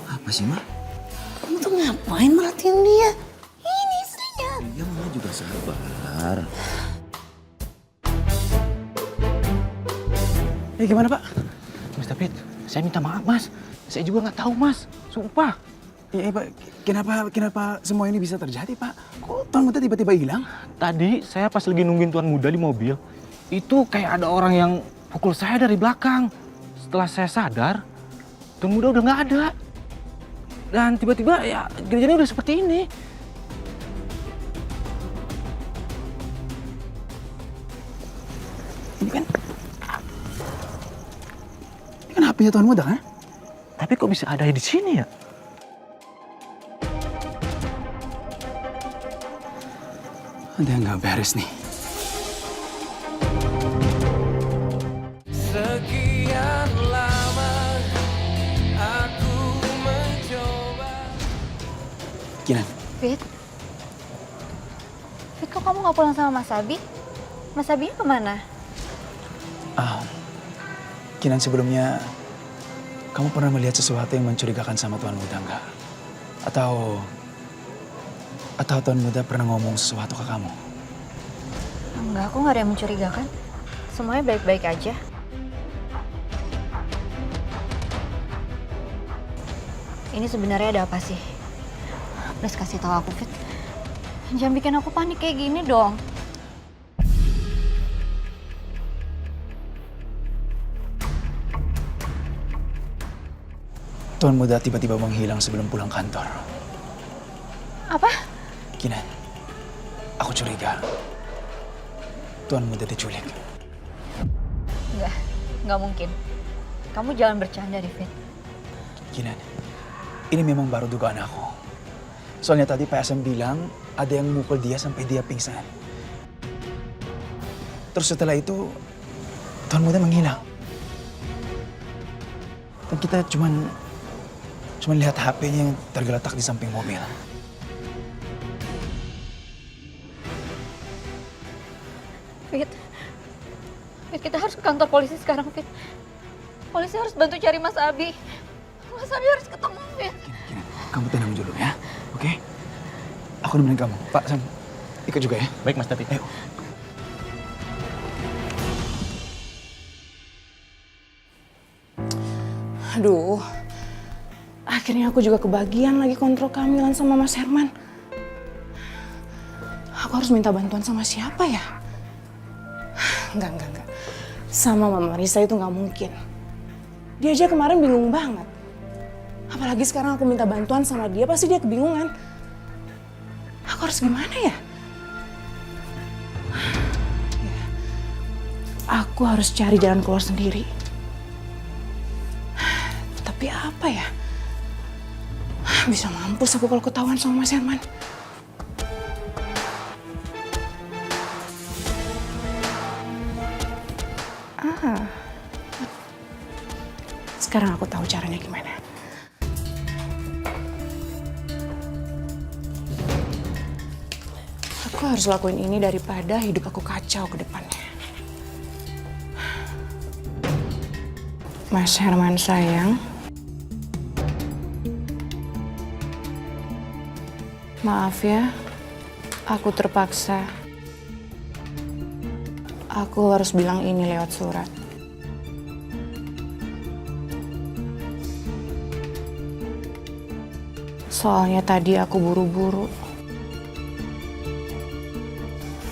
Apa sih, Ma? Kamu tuh ngapain merhatiin dia? Ini istrinya. Iya, Mama juga sabar. Gimana Pak? Mas David, saya minta maaf Mas. Saya juga nggak tahu Mas, sumpah. Iya Pak, kenapa semua ini bisa terjadi Pak? Kok Tuan Muda tiba-tiba hilang? Tadi saya pas lagi nungguin Tuan Muda di mobil, itu kayak ada orang yang pukul saya dari belakang. Setelah saya sadar, Tuan Muda udah nggak ada. Dan tiba-tiba ya kejadiannya udah seperti ini. Ini kan HP-nya Tuan Muda kan? Tapi kok bisa ada di sini ya? Ada yang nggak beres nih. Sekian lama aku mencoba. Kinan. Fit, kok kamu nggak pulang sama Mas Abi? Mas Abi kemana? Kinan, sebelumnya kamu pernah melihat sesuatu yang mencurigakan sama Tuan Muda nggak? Atau Tuan Muda pernah ngomong sesuatu ke kamu? Enggak, aku nggak ada yang mencurigakan. Semuanya baik-baik aja. Ini sebenarnya ada apa sih? Please kasih tahu aku, Fit. Jangan bikin aku panik kayak gini dong. Tuan Muda tiba-tiba menghilang sebelum pulang kantor. Apa? Kinan, aku curiga Tuan Muda diculik. Nggak mungkin. Kamu jangan bercanda deh, Fit. Kinan, ini memang baru dugaan aku. Soalnya tadi Pak Asam bilang ada yang mukul dia sampai dia pingsan. Terus setelah itu Tuan Muda menghilang. Dan kita cuman lihat HP-nya yang tergeletak di samping mobil. Fit, kita harus ke kantor polisi sekarang, Fit. Polisi harus bantu cari Mas Abi. Mas Abi harus ketemu, Fit. Kamu tenang dulu ya, oke? Aku nemenin kamu. Pak Sam, ikut juga ya. Baik Mas David. Ayo. Aduh, akhirnya aku juga kebagian lagi kontrol kehamilan sama Mas Herman. Aku harus minta bantuan sama siapa ya? Enggak. Sama Mama Risa itu nggak mungkin. Dia aja kemarin bingung banget. Apalagi sekarang aku minta bantuan sama dia, pasti dia kebingungan. Aku harus gimana ya? Aku harus cari jalan keluar sendiri. Tapi apa ya? Bisa mampus aku kalau ketahuan sama Mas Herman. Sekarang aku tahu caranya gimana. Aku harus lakuin ini daripada hidup aku kacau ke depannya. Mas Herman sayang. Maaf ya, aku terpaksa. Aku harus bilang ini lewat surat. Soalnya tadi aku buru-buru.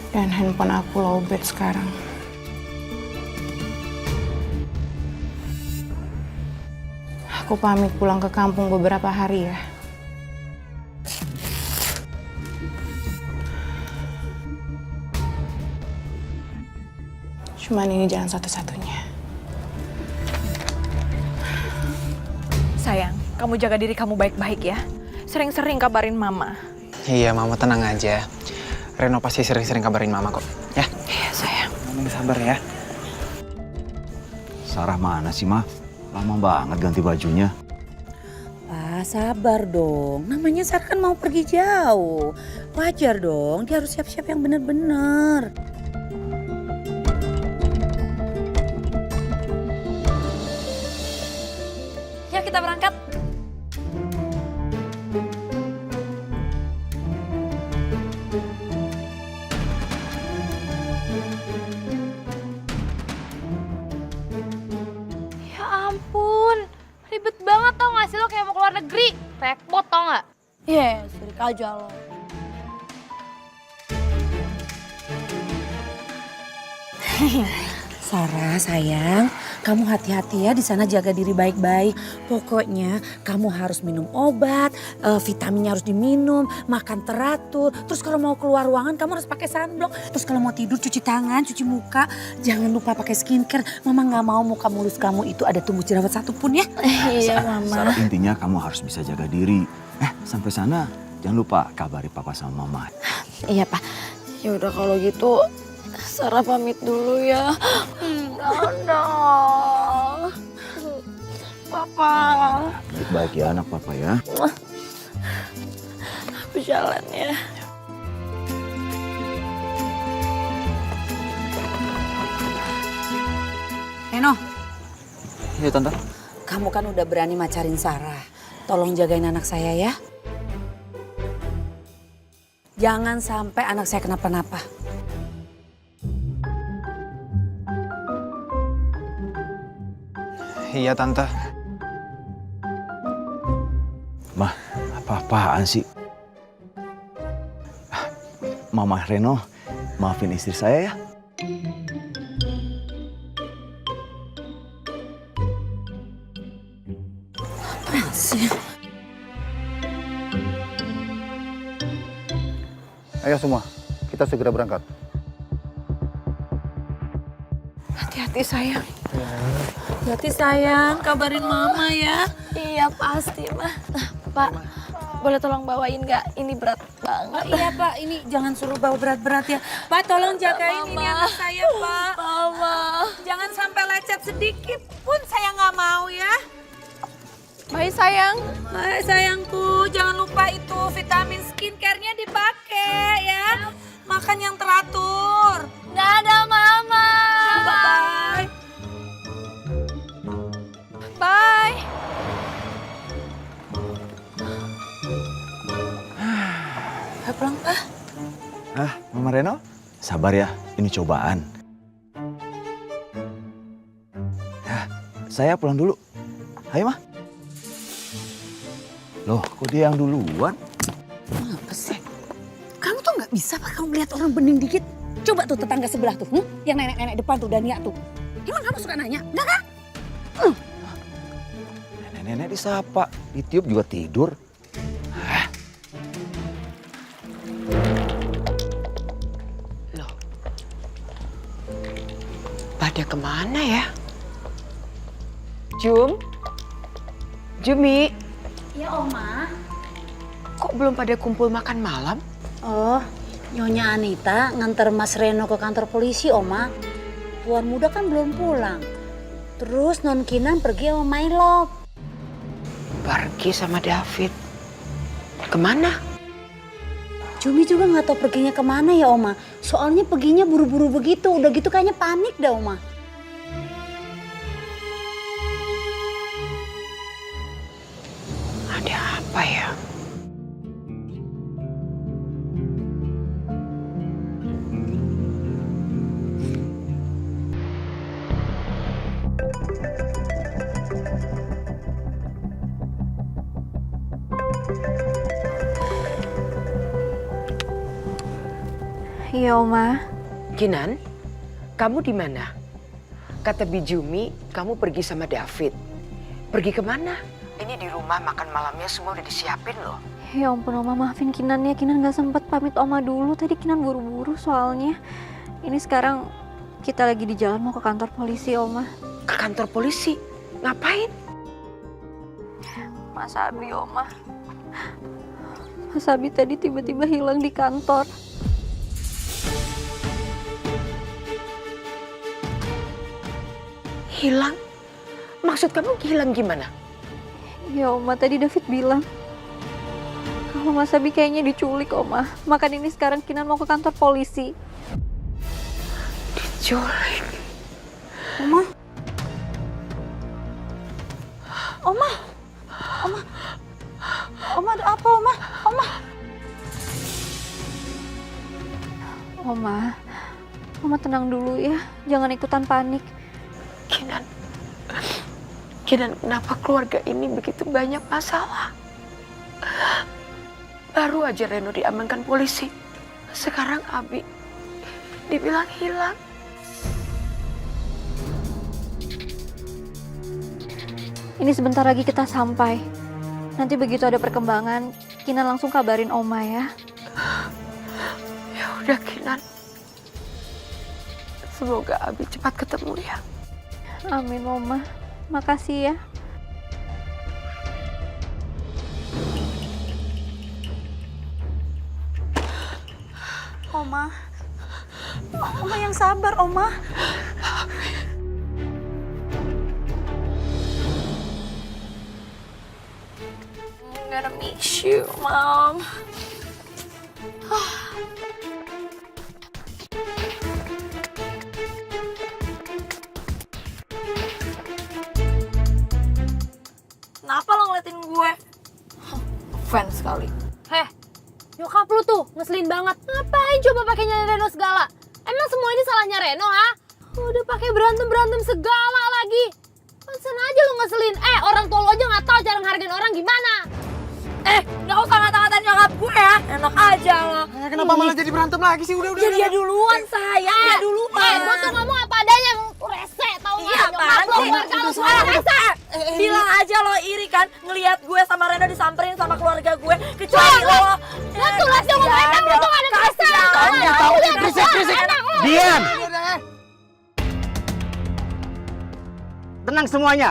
Dan handphone aku lowbat sekarang. Aku pamit pulang ke kampung beberapa hari ya. Cuman ini jalan satu-satunya. Sayang, kamu jaga diri kamu baik-baik ya. Sering-sering kabarin Mama. Iya, Mama tenang aja. Reno pasti sering-sering kabarin Mama kok. Ya? Iya, sayang. Mama sabar ya. Sarah mana sih, Ma? Lama banget ganti bajunya. Pak, sabar dong. Namanya Sarah kan mau pergi jauh. Wajar dong, dia harus siap-siap yang bener-bener. Ya, kita berangkat. Ya ampun, ribet banget tau gak sih lo kayak mau keluar negeri. Repot tau gak? Iya, sirik aja lo. Sarah sayang, kamu hati-hati ya di sana, jaga diri baik-baik. Pokoknya kamu harus minum obat, vitaminnya harus diminum, makan teratur. Terus kalau mau keluar ruangan kamu harus pakai sunblock. Terus kalau mau tidur cuci tangan, cuci muka. Jangan lupa pakai skincare. Mama nggak mau muka mulus kamu itu ada tumbuh jerawat satupun ya. Iya Mama. Sarah, intinya kamu harus bisa jaga diri. Sampai sana jangan lupa kabari Papa sama Mama. Iya Pak. Ya udah kalau gitu Sarah pamit dulu ya. Dadah. Papa. Baik-baik ya anak Papa ya. Aku jalan ya. Reno. Iya Tante. Kamu kan udah berani macarin Sarah. Tolong jagain anak saya ya. Jangan sampai anak saya kenapa-napa. Iya, Tante. Mah, apa-apaan sih? Mama Reno, maafin istri saya ya. Apa sih? Ayo semua, kita segera berangkat. Hati-hati sayang. Hati sayang, kabarin Mama ya. Iya pasti Mah. Pak, boleh tolong bawain nggak? Ini berat banget. Iya Pak, ini jangan suruh bawa berat-berat ya. Pak tolong jagain ini anak saya Pak. Mama. Jangan sampai lecet sedikit pun saya nggak mau ya. Baik sayang. Baik sayangku, jangan lupa itu vitamin skincare-nya dipakai ya. Makan yang teratur. Dadah Mama. Bye. Bye. Ayo pulang Pak. Mama Reno, sabar ya, ini cobaan. Saya pulang dulu. Ayo Mah. Loh, kok dia yang duluan? Apa sih? Kamu tuh nggak Bisa apa kamu melihat orang bening dikit? Coba tuh tetangga sebelah tuh, yang nenek-nenek depan tuh, Dania tuh. Emang kamu suka nanya? Enggak kan? Nenek disapa, ditiup juga tidur. Loh, pada kemana ya? Jumi, Ya, Oma. kok belum pada kumpul makan malam? Oh, Nyonya Anita nganter Mas Reno ke kantor polisi, Oma. Tuan muda kan belum pulang. Terus Non Kinan pergi sama My Love. Pergi sama David. Kemana? Jumi juga nggak tahu perginya kemana ya, Oma. Soalnya perginya buru-buru begitu. Udah gitu kayaknya panik dah, Oma. Ada apa ya? Iya, Oma. Kinan, kamu di mana? Kata Bijumi, kamu pergi sama David. Pergi kemana? Ini di rumah makan malamnya semua udah disiapin loh. Ya ampun, Oma, maafin Kinan ya. Kinan gak sempet pamit Oma dulu. Tadi Kinan buru-buru soalnya. Ini sekarang kita lagi di jalan mau ke kantor polisi, Oma. Ke kantor polisi? Ngapain? Mas Abi, Oma. Mas Abi tadi tiba-tiba hilang di kantor. Hilang? Maksud kamu hilang gimana? Ya, Oma, tadi David bilang kalau Mas Abi kayaknya diculik, Oma. Makan ini sekarang Kinan mau ke kantor polisi. Diculik? Oma? Oma? Oma? Oma ada apa, Oma? Oma? Oma tenang dulu ya. Jangan ikutan panik. Kinan, kenapa keluarga ini begitu banyak masalah? Baru aja Reno diamankan polisi. Sekarang Abi dibilang hilang. Ini sebentar lagi kita sampai. Nanti begitu ada perkembangan, Kinan langsung kabarin Oma ya. Ya udah, Kinan. Semoga Abi cepat ketemu ya. Amin, Oma. Makasih ya. Oma. Oma yang sabar, Oma. I'm gonna miss you, Mom. Kenapa lo ngeliatin gue? Fans sekali. Heh, nyokap lu tuh ngeselin banget. Ngapain coba pakai nyari Reno segala? Emang semua ini salahnya Reno, ha? Udah pakai berantem segala lagi. Pantesan aja lu ngeselin. Orang tua lo aja nggak tahu cara ngehargain orang gimana. Nggak usah ngata-ngatain nyokap gue ya. Enak aja lo. Kenapa malah jadi berantem lagi sih? Udah. Ya dia duluan, sayang. Dia duluan. Gue tuh ngomong apa adanya, yang rese tau nggak? Iya, apaan sih? Kalau suara rese. Bilang aja lo iri kan ngelihat gue sama Reno disamperin sama keluarga gue. Kecuali lo. Lo tuh lesnya ngomong emang lo tuh gak ada perasaan. Berisik. Diam. Tenang semuanya.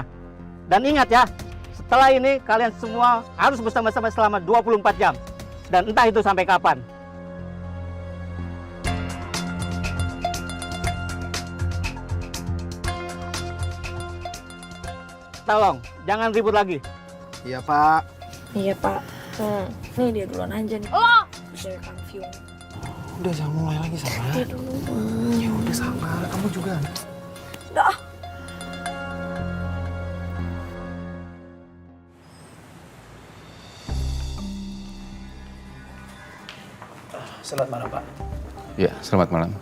Dan ingat ya, setelah ini kalian semua harus bersama-sama selama 24 jam. Dan entah itu sampai kapan. Tolong, jangan ribut lagi. Iya, Pak. Iya, Pak. Nih dia duluan aja nih. Lo! Saya confused. Udah jangan mulai lagi sama. Dia duluan. Ya udah sama, kamu juga. Udah. Selamat malam, Pak. Ya, selamat malam.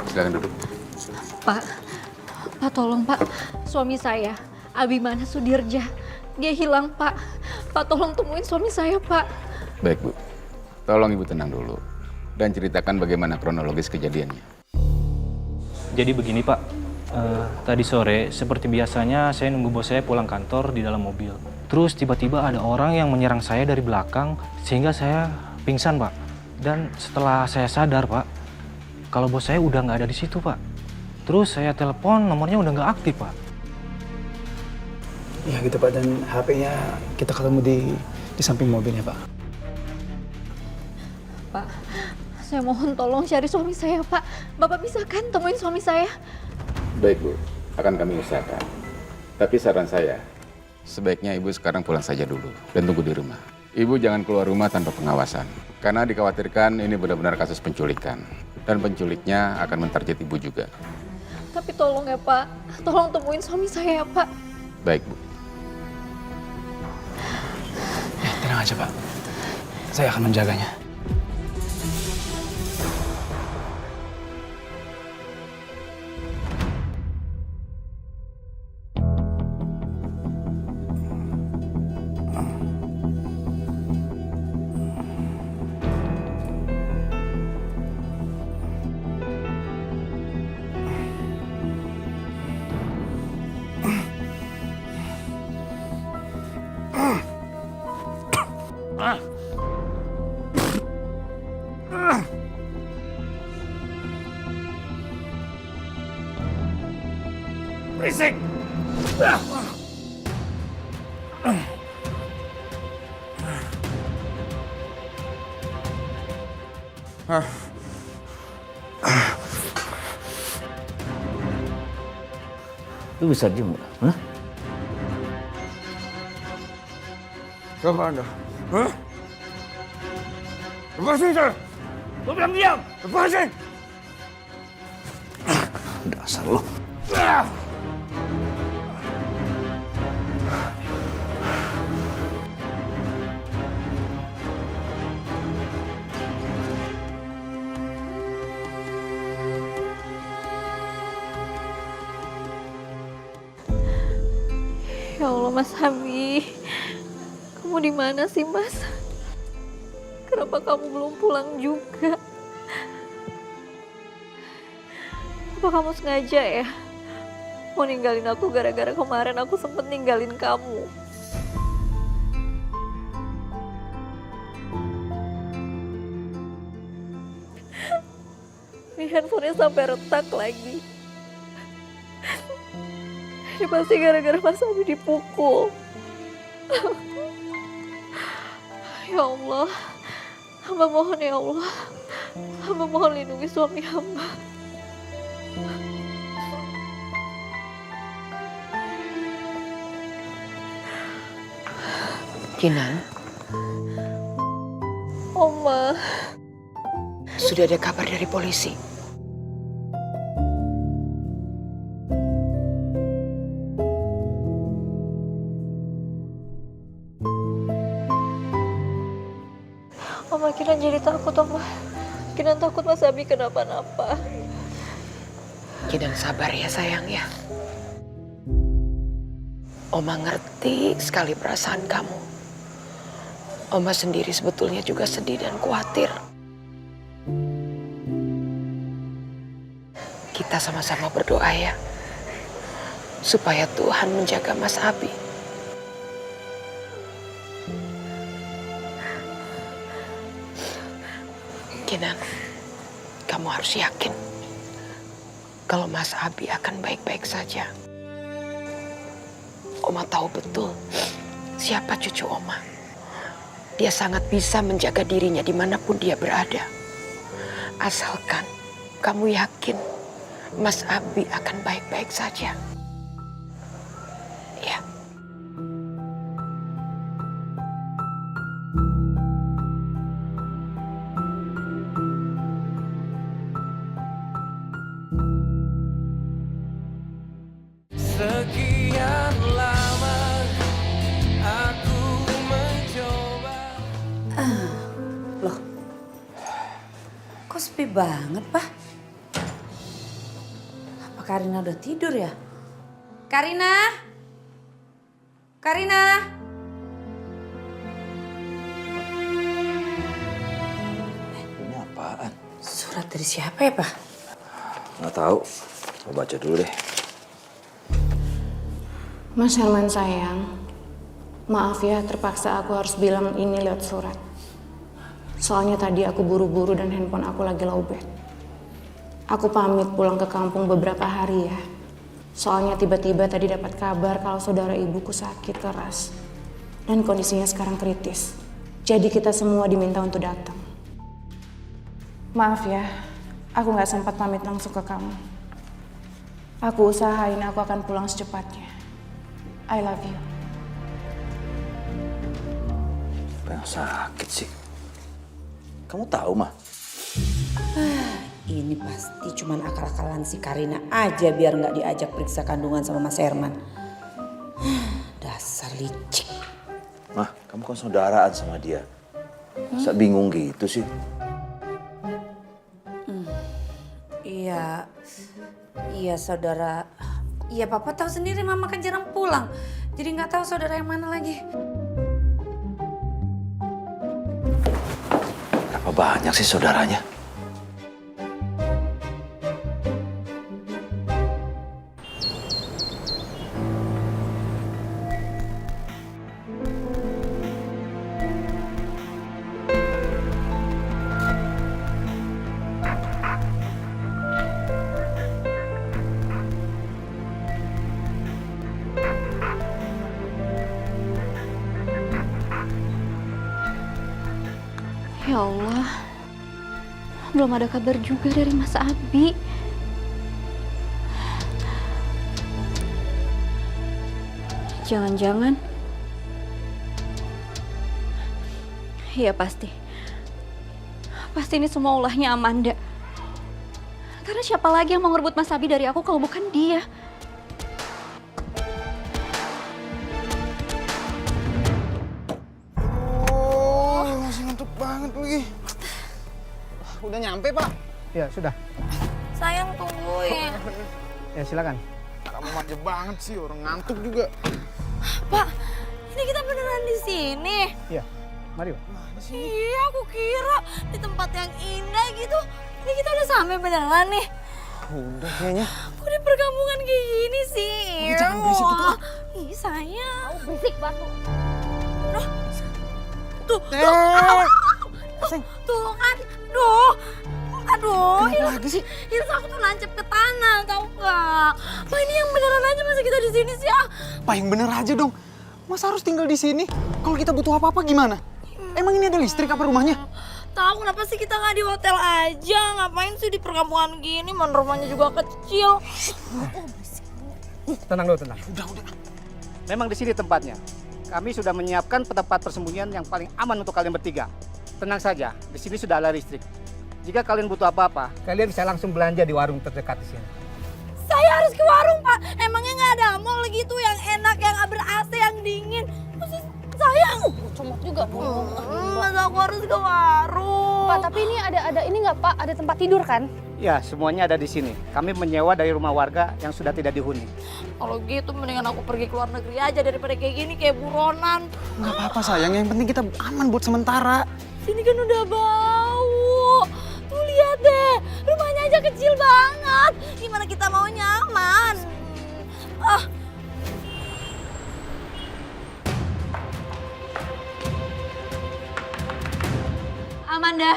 Silakan duduk. Pak tolong Pak. Suami saya, Abimana Sudirja. Dia hilang, Pak. Pak tolong temuin suami saya, Pak. Baik, Bu. Tolong Ibu tenang dulu dan ceritakan bagaimana kronologis kejadiannya. Jadi begini Pak, tadi sore seperti biasanya saya nunggu bos saya pulang kantor di dalam mobil. Terus tiba-tiba ada orang yang menyerang saya dari belakang sehingga saya pingsan Pak. Dan setelah saya sadar Pak, kalau bos saya udah nggak ada di situ Pak. Terus saya telepon, nomornya udah nggak aktif Pak. Ya gitu Pak, dan HP-nya kita ketemu di samping mobilnya Pak. Pak, saya mohon tolong cari suami saya, Pak. Bapak bisa kan temuin suami saya? Baik Bu, akan kami usahakan. Tapi saran saya, sebaiknya Ibu sekarang pulang saja dulu dan tunggu di rumah. Ibu jangan keluar rumah tanpa pengawasan. Karena dikhawatirkan ini benar-benar kasus penculikan. Dan penculiknya akan mentarget Ibu juga. Tapi tolong ya, Pak. Tolong temuin suami saya, Pak. Baik Bu. Tenang aja Pak, saya akan menjaganya. Berisik! Lu bisa diem nggak? Hah? Siapa Anda? Hah? Lepasin saya! Lu bilang diam! Lepasin! Dasar lo. Ya Allah, Mas Abi. Kamu di mana sih, Mas? Kenapa kamu belum pulang juga? Apa kamu sengaja ya? Mau ninggalin aku gara-gara kemarin aku sempet ninggalin kamu. Ini handphonenya sampai retak lagi. Ini pasti gara-gara Mas Abi dipukul. Ya Allah, hamba mohon ya Allah. Hamba mohon lindungi suami hamba. Kinan, Oma. sudah ada kabar dari polisi. Oma, Kinan jadi takut, Oma. Kinan takut Mas Abi kenapa-napa. Kinan sabar ya sayang ya. Oma ngerti sekali perasaan kamu. Oma sendiri sebetulnya juga sedih dan khawatir. Kita sama-sama berdoa ya. Supaya Tuhan menjaga Mas Abi. Kinan, kamu harus yakin kalau Mas Abi akan baik-baik saja. Oma tahu betul siapa cucu Oma. Dia sangat bisa menjaga dirinya dimanapun dia berada. Asalkan kamu yakin Mas Abi akan baik-baik saja. Ya. Sekian lama aku mencoba. Loh, kok sepi banget, Pak? Apa Karina udah tidur ya? Karina? Karina? Surat dari siapa ya, Pak? Nggak tahu. Mau baca dulu deh. Mas Herman sayang, maaf ya terpaksa aku harus bilang ini lewat surat. Soalnya tadi aku buru-buru dan handphone aku lagi lowbat. Aku pamit pulang ke kampung beberapa hari ya. Soalnya tiba-tiba tadi dapat kabar kalau saudara ibuku sakit keras. Dan kondisinya sekarang kritis. Jadi kita semua diminta untuk datang. Maaf ya, aku gak sempat pamit langsung ke kamu. Aku usahain aku akan pulang secepatnya. I love you. Siapa yang sakit sih? Kamu tahu, Mah? Ini pasti cuman akal-akalan si Karina aja biar nggak diajak periksa kandungan sama Mas Herman. Dasar licik. Mah, kamu kan saudaraan sama dia. Masa bingung gitu sih? Iya saudara. Iya papa tahu sendiri mama kan jarang pulang. Jadi nggak tahu saudara yang mana lagi. Berapa banyak sih saudaranya? Ya Allah, belum ada kabar juga dari Mas Abi. Jangan-jangan, iya pasti ini semua ulahnya Amanda. Karena siapa lagi yang mau ngerebut Mas Abi dari aku kalau bukan dia? Udah nyampe, Pak? Ya, sudah. Sayang tungguin. Ya, silakan. Kamu manja banget sih, orang ngantuk juga. Pak, ini kita beneran di sini. Iya, mari, Pak. Iya, aku kira di tempat yang indah gitu. Ini kita udah sampai beneran nih. Udah kayaknya. Kok di perkampungan kayak gini sih? Jangan berisik gitu, Pak. Ih, sayang. Berisik banget. Tuh, tuh kan. Aduh, lagi sih? Hilsa aku tuh nancep ke tanah, tau gak? Pak ini yang beneran aja masa kita di sini sih ah? Pak yang bener aja dong. Masa harus tinggal di sini? Kalau kita butuh apa-apa gimana? Emang ini ada listrik apa rumahnya? Tahu kenapa sih kita nggak di hotel aja? Ngapain sih di perkampungan gini? Man rumahnya juga kecil. Tenang dulu, tenang. Udah. Memang di sini tempatnya. Kami sudah menyiapkan tempat persembunyian yang paling aman untuk kalian bertiga. Tenang saja, di sini sudah ada listrik. Jika kalian butuh apa-apa, kalian bisa langsung belanja di warung terdekat di sini. Saya harus ke warung, Pak. Emangnya nggak ada mall gitu yang enak, yang ber-AC, yang dingin? Maksud sayang. Comot juga. Masa aku harus ke warung? Pak, tapi ini ada ini nggak, Pak? Ada tempat tidur kan? Ya, semuanya ada di sini. Kami menyewa dari rumah warga yang sudah tidak dihuni. Kalau gitu mendingan aku pergi ke luar negeri aja daripada kayak gini, kayak buronan. Nggak apa-apa sayang, yang penting kita aman buat sementara. Sini kan udah bau. Tuh lihat deh, rumahnya aja kecil banget. Gimana kita mau nyaman? Amanda.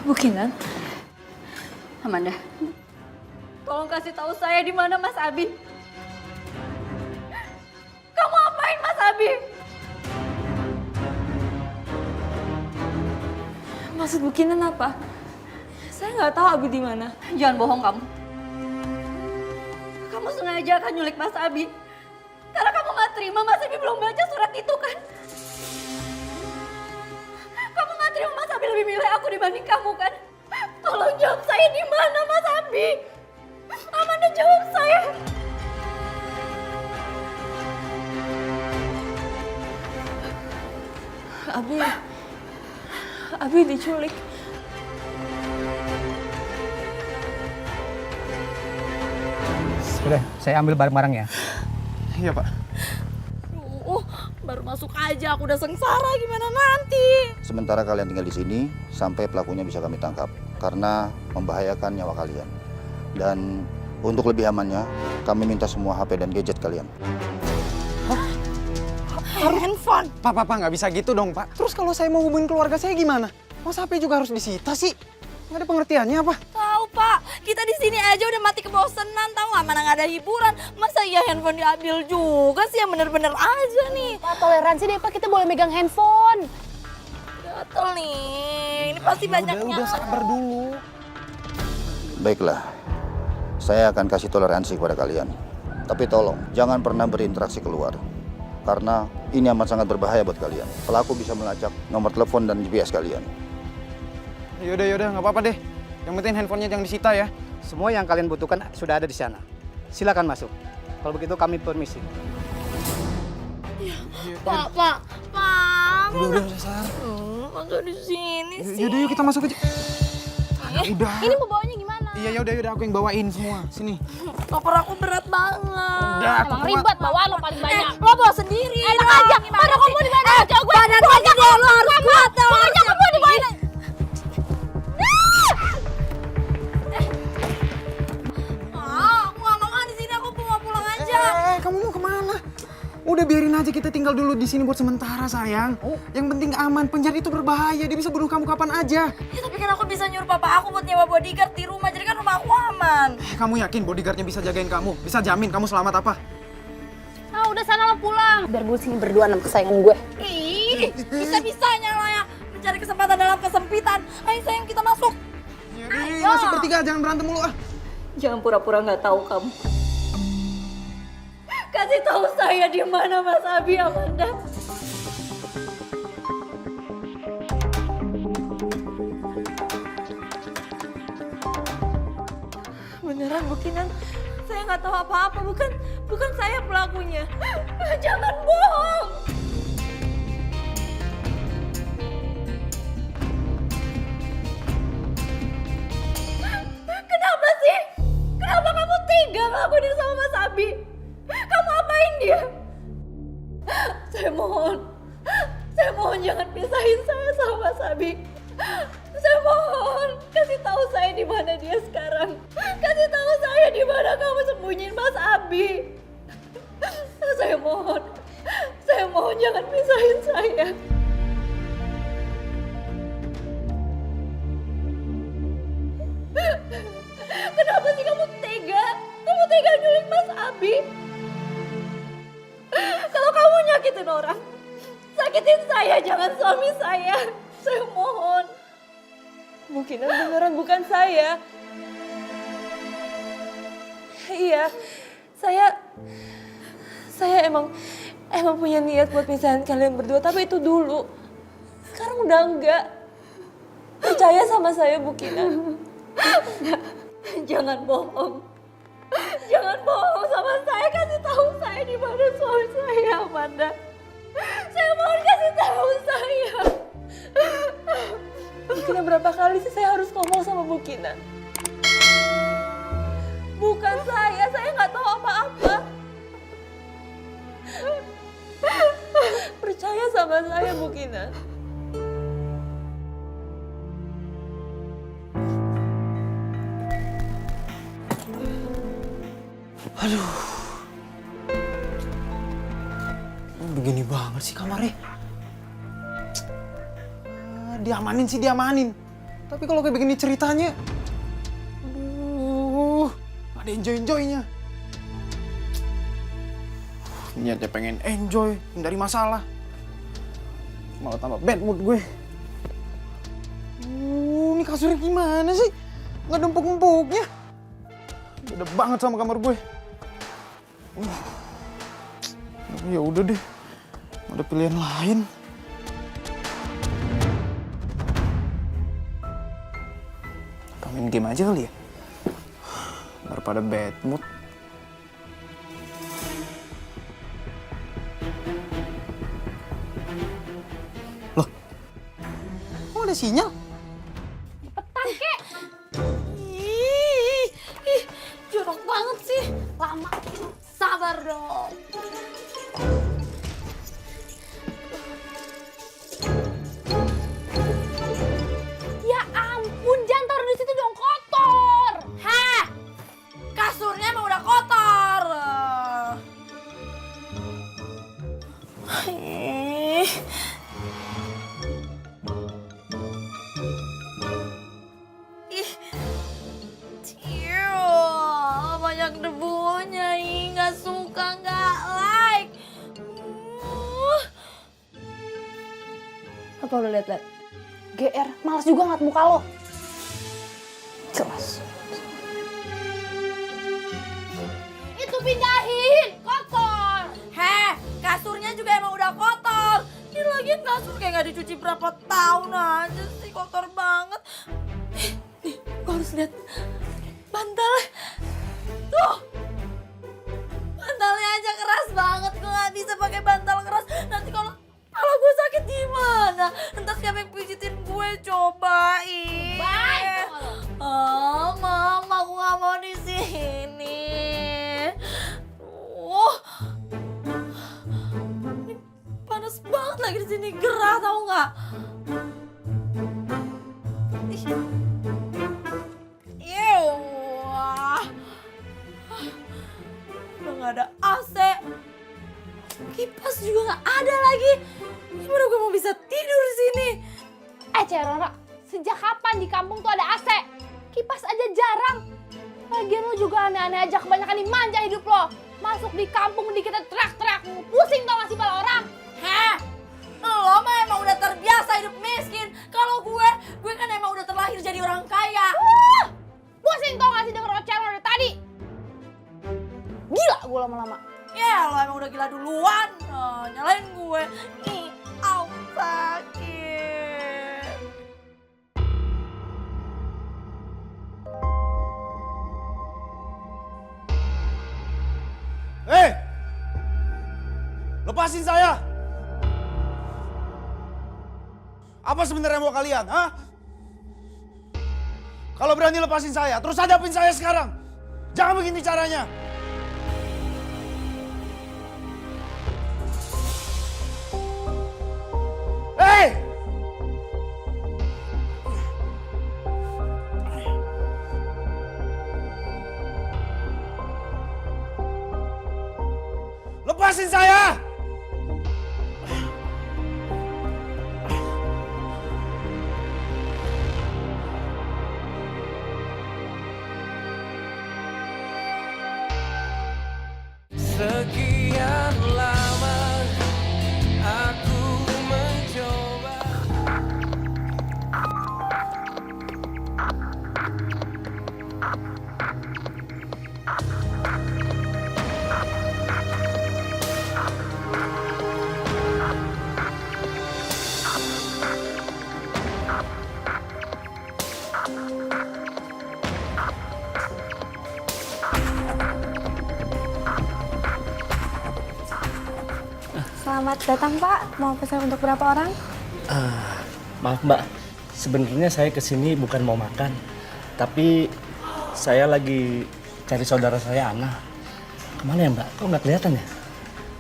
Bu Kinan. Amanda, tolong kasih tahu saya di mana Mas Abi. Kamu apain Mas Abi? Maksud Bu Kinan apa? Saya nggak tahu Abi di mana. Jangan bohong kamu. Kamu sengaja akan nyulik Mas Abi. Karena kamu nggak terima Mas Abi belum baca surat itu kan? Kamu nggak terima Mas Abi lebih milih aku dibanding kamu kan? Tolong jawab saya di mana Mas Abi? Amanda jawab saya. Abi diculik. Udah, saya ambil barang-barang ya. Iya, Pak. Baru masuk aja aku udah sengsara, gimana nanti? Sementara kalian tinggal di sini sampai pelakunya bisa kami tangkap karena membahayakan nyawa kalian. Dan untuk lebih amannya, kami minta semua HP dan gadget kalian. Handphone? Pak, nggak bisa gitu dong, Pak. Terus kalau saya mau hubungin keluarga saya gimana? Masa HP juga harus disita sih? Nggak ada pengertiannya apa? Tahu Pak, kita di sini aja udah mati kebosanan, tahu nggak? Mana nggak ada hiburan, masa iya handphone diambil juga sih, yang bener-bener aja nih. Pak, toleransi deh Pak, kita boleh megang handphone. Gatel nih, ini pasti banyaknya. Udah sabar dulu. Baiklah, saya akan kasih toleransi kepada kalian. Tapi tolong, jangan pernah berinteraksi keluar. Karena ini amat sangat berbahaya buat kalian. Pelaku bisa melacak nomor telepon dan GPS kalian. Yaudah, nggak apa-apa deh. Yang penting handphonenya jangan disita ya. Semua yang kalian butuhkan sudah ada di sana. Silakan masuk. Kalau begitu kami permisi. Pak. Udah, Sar. Masa di sini sih? Yaudah, yuk kita masuk aja. Udah. Ini pembawanya gimana? Iya, yaudah aku yang bawain semua. Sini. Koper aku berat banget. Udah, Emang ribet bawa lo paling banyak. Lo bawa sendiri. Enak aja. Mana kamu di mana? Jauh gue. Badan lo gede, lo harus kuat. Pokoknya kamu di mana? Aku nggak mau di sini, aku mau pulang aja. Kamu mau kemana? Udah biarin aja kita tinggal dulu di sini buat sementara, sayang. Yang penting aman. Penjara itu berbahaya. Dia bisa bunuh kamu kapan aja. Ya tapi kan aku bisa nyuruh papa aku buat nyewa bodyguard di rumah, jadi kan rumah aku aman. Kamu yakin bodyguardnya bisa jagain kamu? Bisa jamin kamu selamat apa? Ah, udah sana lo pulang. Biar gue sini berdua sama kesayangan gue. Ih, bisa-bisanya lo ya mencari kesempatan dalam kesempitan. Ayo sayang, kita masuk. Ayo. Masuk bertiga, jangan berantem mulu ah. Jangan pura-pura nggak tahu kamu. Kasih tahu saya di mana Mas Abi, Amanda. Beneran Bukinan, saya nggak tahu apa-apa. Bukan saya pelakunya. Jangan bohong. Kenapa sih? Kenapa kamu tega ngelakuin sama Mas Abi? Kamu apain dia? Saya mohon jangan pisahin saya sama Mas Abi. Saya mohon, kasih tahu saya di mana dia sekarang. Kasih tahu saya di mana kamu sembunyiin Mas Abi. Saya mohon jangan pisahin saya. Kenapa sih kamu tega? Kamu tega nyulik Mas Abi? Kalau kamu nyakitin orang, sakitin saya, jangan suami saya. Saya mohon. Mungkin beneran bukan saya. Iya, saya emang punya niat buat misahin kalian berdua, tapi itu dulu. Sekarang udah enggak. Percaya sama saya, Bu Kinan. Jangan bohong. Jangan bohong sama saya, kasih tahu saya di mana suami saya, Amanda. Saya mohon kasih tahu saya. Bu Kinan, berapa kali sih saya harus ngomong sama Bu Kinan? Bukan saya nggak tahu apa-apa. Percaya sama saya, Bu Kinan. Aduh. Begini banget sih kamarnya. Diamanin sih diamanin. Tapi kalau kayak begini ceritanya, aduh, ada enjoy-enjoynya. Niatnya pengen enjoy, hindari masalah. Malah tambah bad mood gue. Ini kasurnya gimana sih? Nggak ada empuk-empuknya. Beda banget sama kamar gue. Ya udah deh, ada pilihan lain. Main game aja kali ya, daripada bad mood. Loh, kok ada sinyal? Cepetan kek. Ih, jorok banget sih. Lama Banyak debunya, nggak suka, nggak like. Apa udah liat-liat? GR, malas juga ngeliat muka lo. Jelas. Itu pindahin, kotor. Heh, kasurnya juga emang udah kotor. Ini lagi kasur kayak nggak dicuci berapa tahun aja sih, kotor banget. Nih, gue harus lihat bantalnya. Tuh, bantalnya aja keras banget. Gue nggak bisa pakai bantal keras. Nanti kalau gue sakit gimana? Entar siapa yang pijitin gue, cobain. Bye. Oh, Mama, aku nggak mau di sini. Ini panas banget lagi di sini, gerah tau nggak? Udah nggak ada AC, kipas juga nggak ada lagi. Gimana gue mau bisa tidur di sini? Cewek Roro, sejak kapan di kampung tuh ada AC? Kipas aja jarang. Lagian lo juga aneh-aneh aja, kebanyakan dimanja hidup lo. Masuk di kampung dikit teriak-teriak, pusing tau gak sih pala orang? Hah? Lo mah emang udah terbiasa hidup miskin. Kalau gue kan emang udah terlahir jadi orang kaya. Pusing tau gak sih denger ocehan lo dari tadi? Gila gue lama-lama. Ya lo emang udah gila duluan. Nyalain gue. Ih, au, sakit. Lepasin saya! Apa sebenarnya mau kalian, ha? Kalau berani lepasin saya, terus hadapin saya sekarang. Jangan begini caranya. Hei! Lepasin saya! Sekian lama aku mencoba. Selamat datang Pak, mau pesan untuk berapa orang? Maaf Mbak, sebenarnya saya kesini bukan mau makan, tapi saya lagi cari saudara saya Ana. Kemana ya Mbak? Kok nggak kelihatan ya?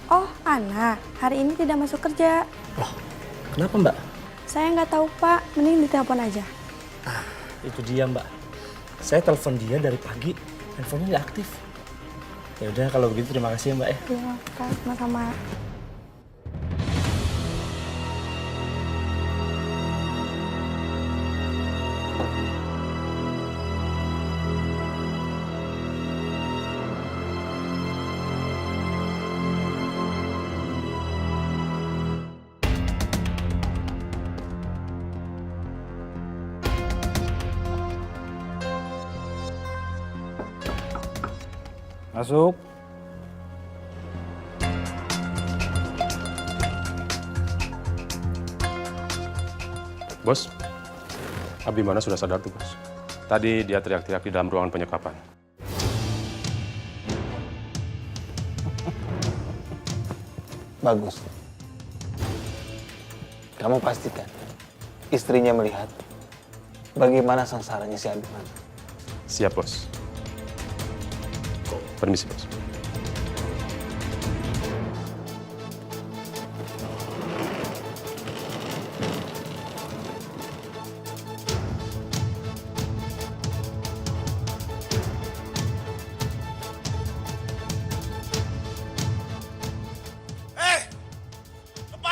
Oh, Ana, hari ini tidak masuk kerja. Loh, kenapa Mbak? Saya nggak tahu Pak, mending ditelepon aja. Itu dia Mbak. Saya telepon dia dari pagi, handphonenya nggak aktif. Ya udah kalau begitu terima kasih ya Mbak ya. Iya, Pak, sama-sama. Masuk. Bos, Abimana sudah sadar tuh, Bos. Tadi dia teriak-teriak di dalam ruangan penyekapan. Bagus. Kamu pastikan istrinya melihat bagaimana sengsaranya si Abimana. Siap, Bos. Permisi, Bos.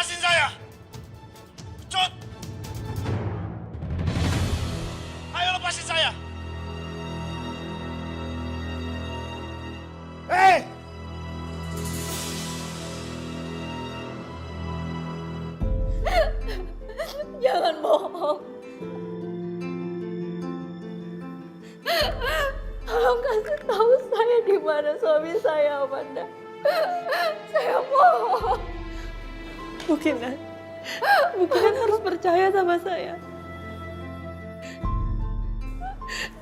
lepasin saya! Cut! Ayo lepasin saya! Hei! Jangan bohong. Tolong kasih tahu saya di mana suami saya, Amanda. Saya mohon. Bu Kinan harus percaya sama saya.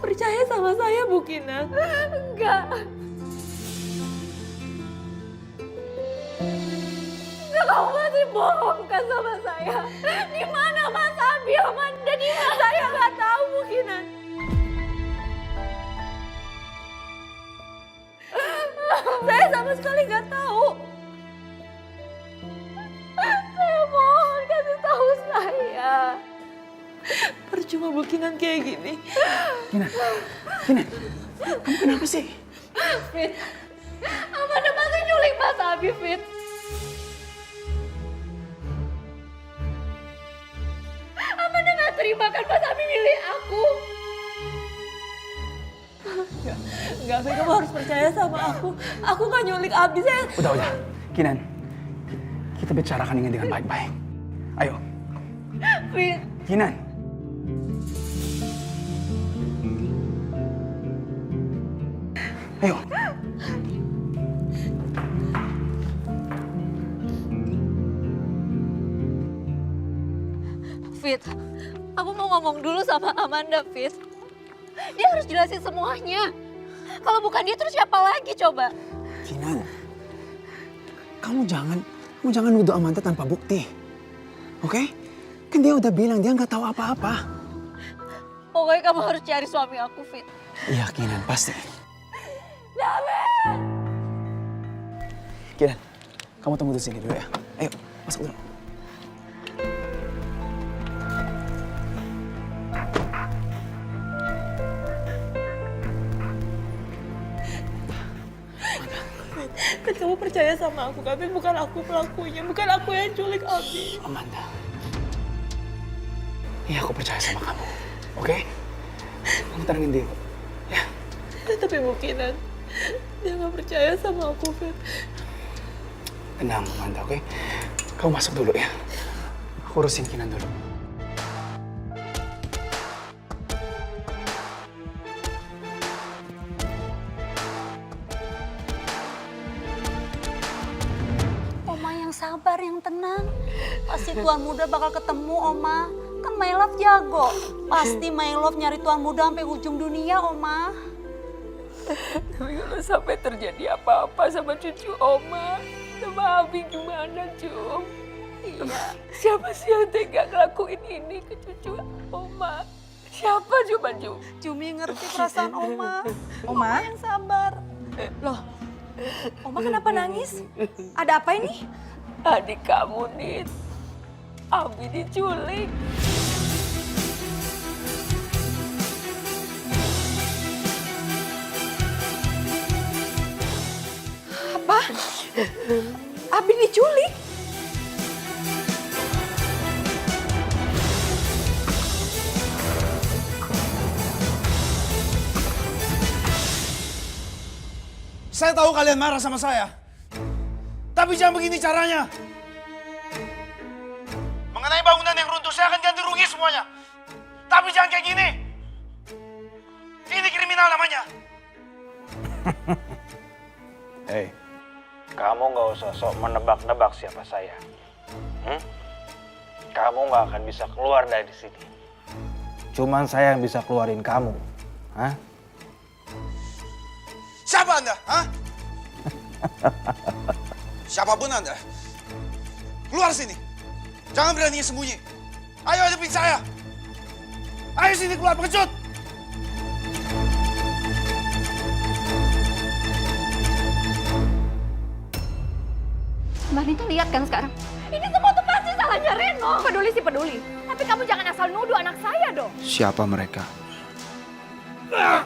Percaya sama saya, Bu Kinan. Enggak. Kamu masih bohongkan sama saya. Di mana Mas Abi, Amanda? Di mana? Saya nggak tahu, Bu Kinan. Saya sama sekali nggak tahu. Saya mohon kasih tahu saya. Percuma Bu Kinan kayak gini. Kinan, kamu kenapa sih? Fit, Amanda masih nyulik Mas Abi, Fit. Amanda nggak terima kan Mas Abi milih aku. Enggak, Fit, kamu harus percaya sama aku. Aku nggak nyulik Abi, saya. Udah. Kinan, kita bicarakan ini dengan baik-baik. Ayo. Fit. Kinan. Ayo. Fit, aku mau ngomong dulu sama Amanda, Fit. Dia harus jelasin semuanya. Kalau bukan dia terus siapa lagi coba? Kinan, kamu jangan nuduh Amanda tanpa bukti. Oke? Kan dia udah bilang dia nggak tahu apa-apa. Pokoknya kamu harus cari suami aku, Fit. Iya, Kinan, pasti. David! Kinan, kamu tunggu di sini dulu ya. Ayo, masuk dulu. Fit, kamu percaya sama aku, tapi bukan aku pelakunya. Bukan aku yang culik Abi. Amanda. Iya, aku percaya sama kamu. Oke? Kamu tenangin diri. Ya. Tapi mungkin dia nggak percaya sama aku, Fit. Tenang, Amanda, oke? Kamu masuk dulu ya. Aku urusin Kinan dulu. Oma yang sabar, yang tenang. Pasti Tuan Muda bakal ketemu, Oma. Kan My Love jago. Pasti My Love nyari Tuan Muda sampai ujung dunia, Oma. Tapi kalau sampai terjadi apa-apa sama cucu Oma, sama Abi gimana, Cum? Iya. Siapa sih yang tega ngelakuin ini ke cucu Oma? Siapa coba, Cum? Cumi ngerti perasaan Oma. Oma yang sabar. Loh, Oma kenapa nangis? Ada apa ini? Adik kamu, Nit. Abi diculik. Apa? Abi diculik? Saya tahu kalian marah sama saya. Tapi jangan begini caranya. Mengenai bangunan yang runtuh, saya akan ganti rugi semuanya. Tapi jangan kayak gini. Ini kriminal namanya. Hei, kamu nggak usah sok menebak-nebak siapa saya. Kamu nggak akan bisa keluar dari sini. Cuman saya yang bisa keluarin kamu. Hah? Siapa Anda? Hah? Siapapun Anda, keluar sini. Jangan berani sembunyi. Ayo hadapin saya. Ayo sini keluar, pengecut. Mbak Nita lihat kan sekarang? Ini semua tuh pasti salahnya Reno. Peduli sih peduli. Tapi kamu jangan asal nuduh anak saya dong. Siapa mereka?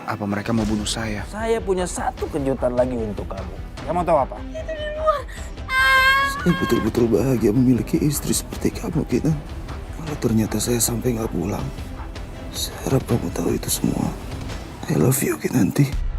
Apa mereka mau bunuh saya? Saya punya satu kejutan lagi untuk kamu. Kamu tahu apa? Itu di luar. Saya betul-betul bahagia memiliki istri seperti kamu, Kinan. Kalau ternyata saya sampai nggak pulang, saya harap kamu tahu itu semua. I love you, Kinanti.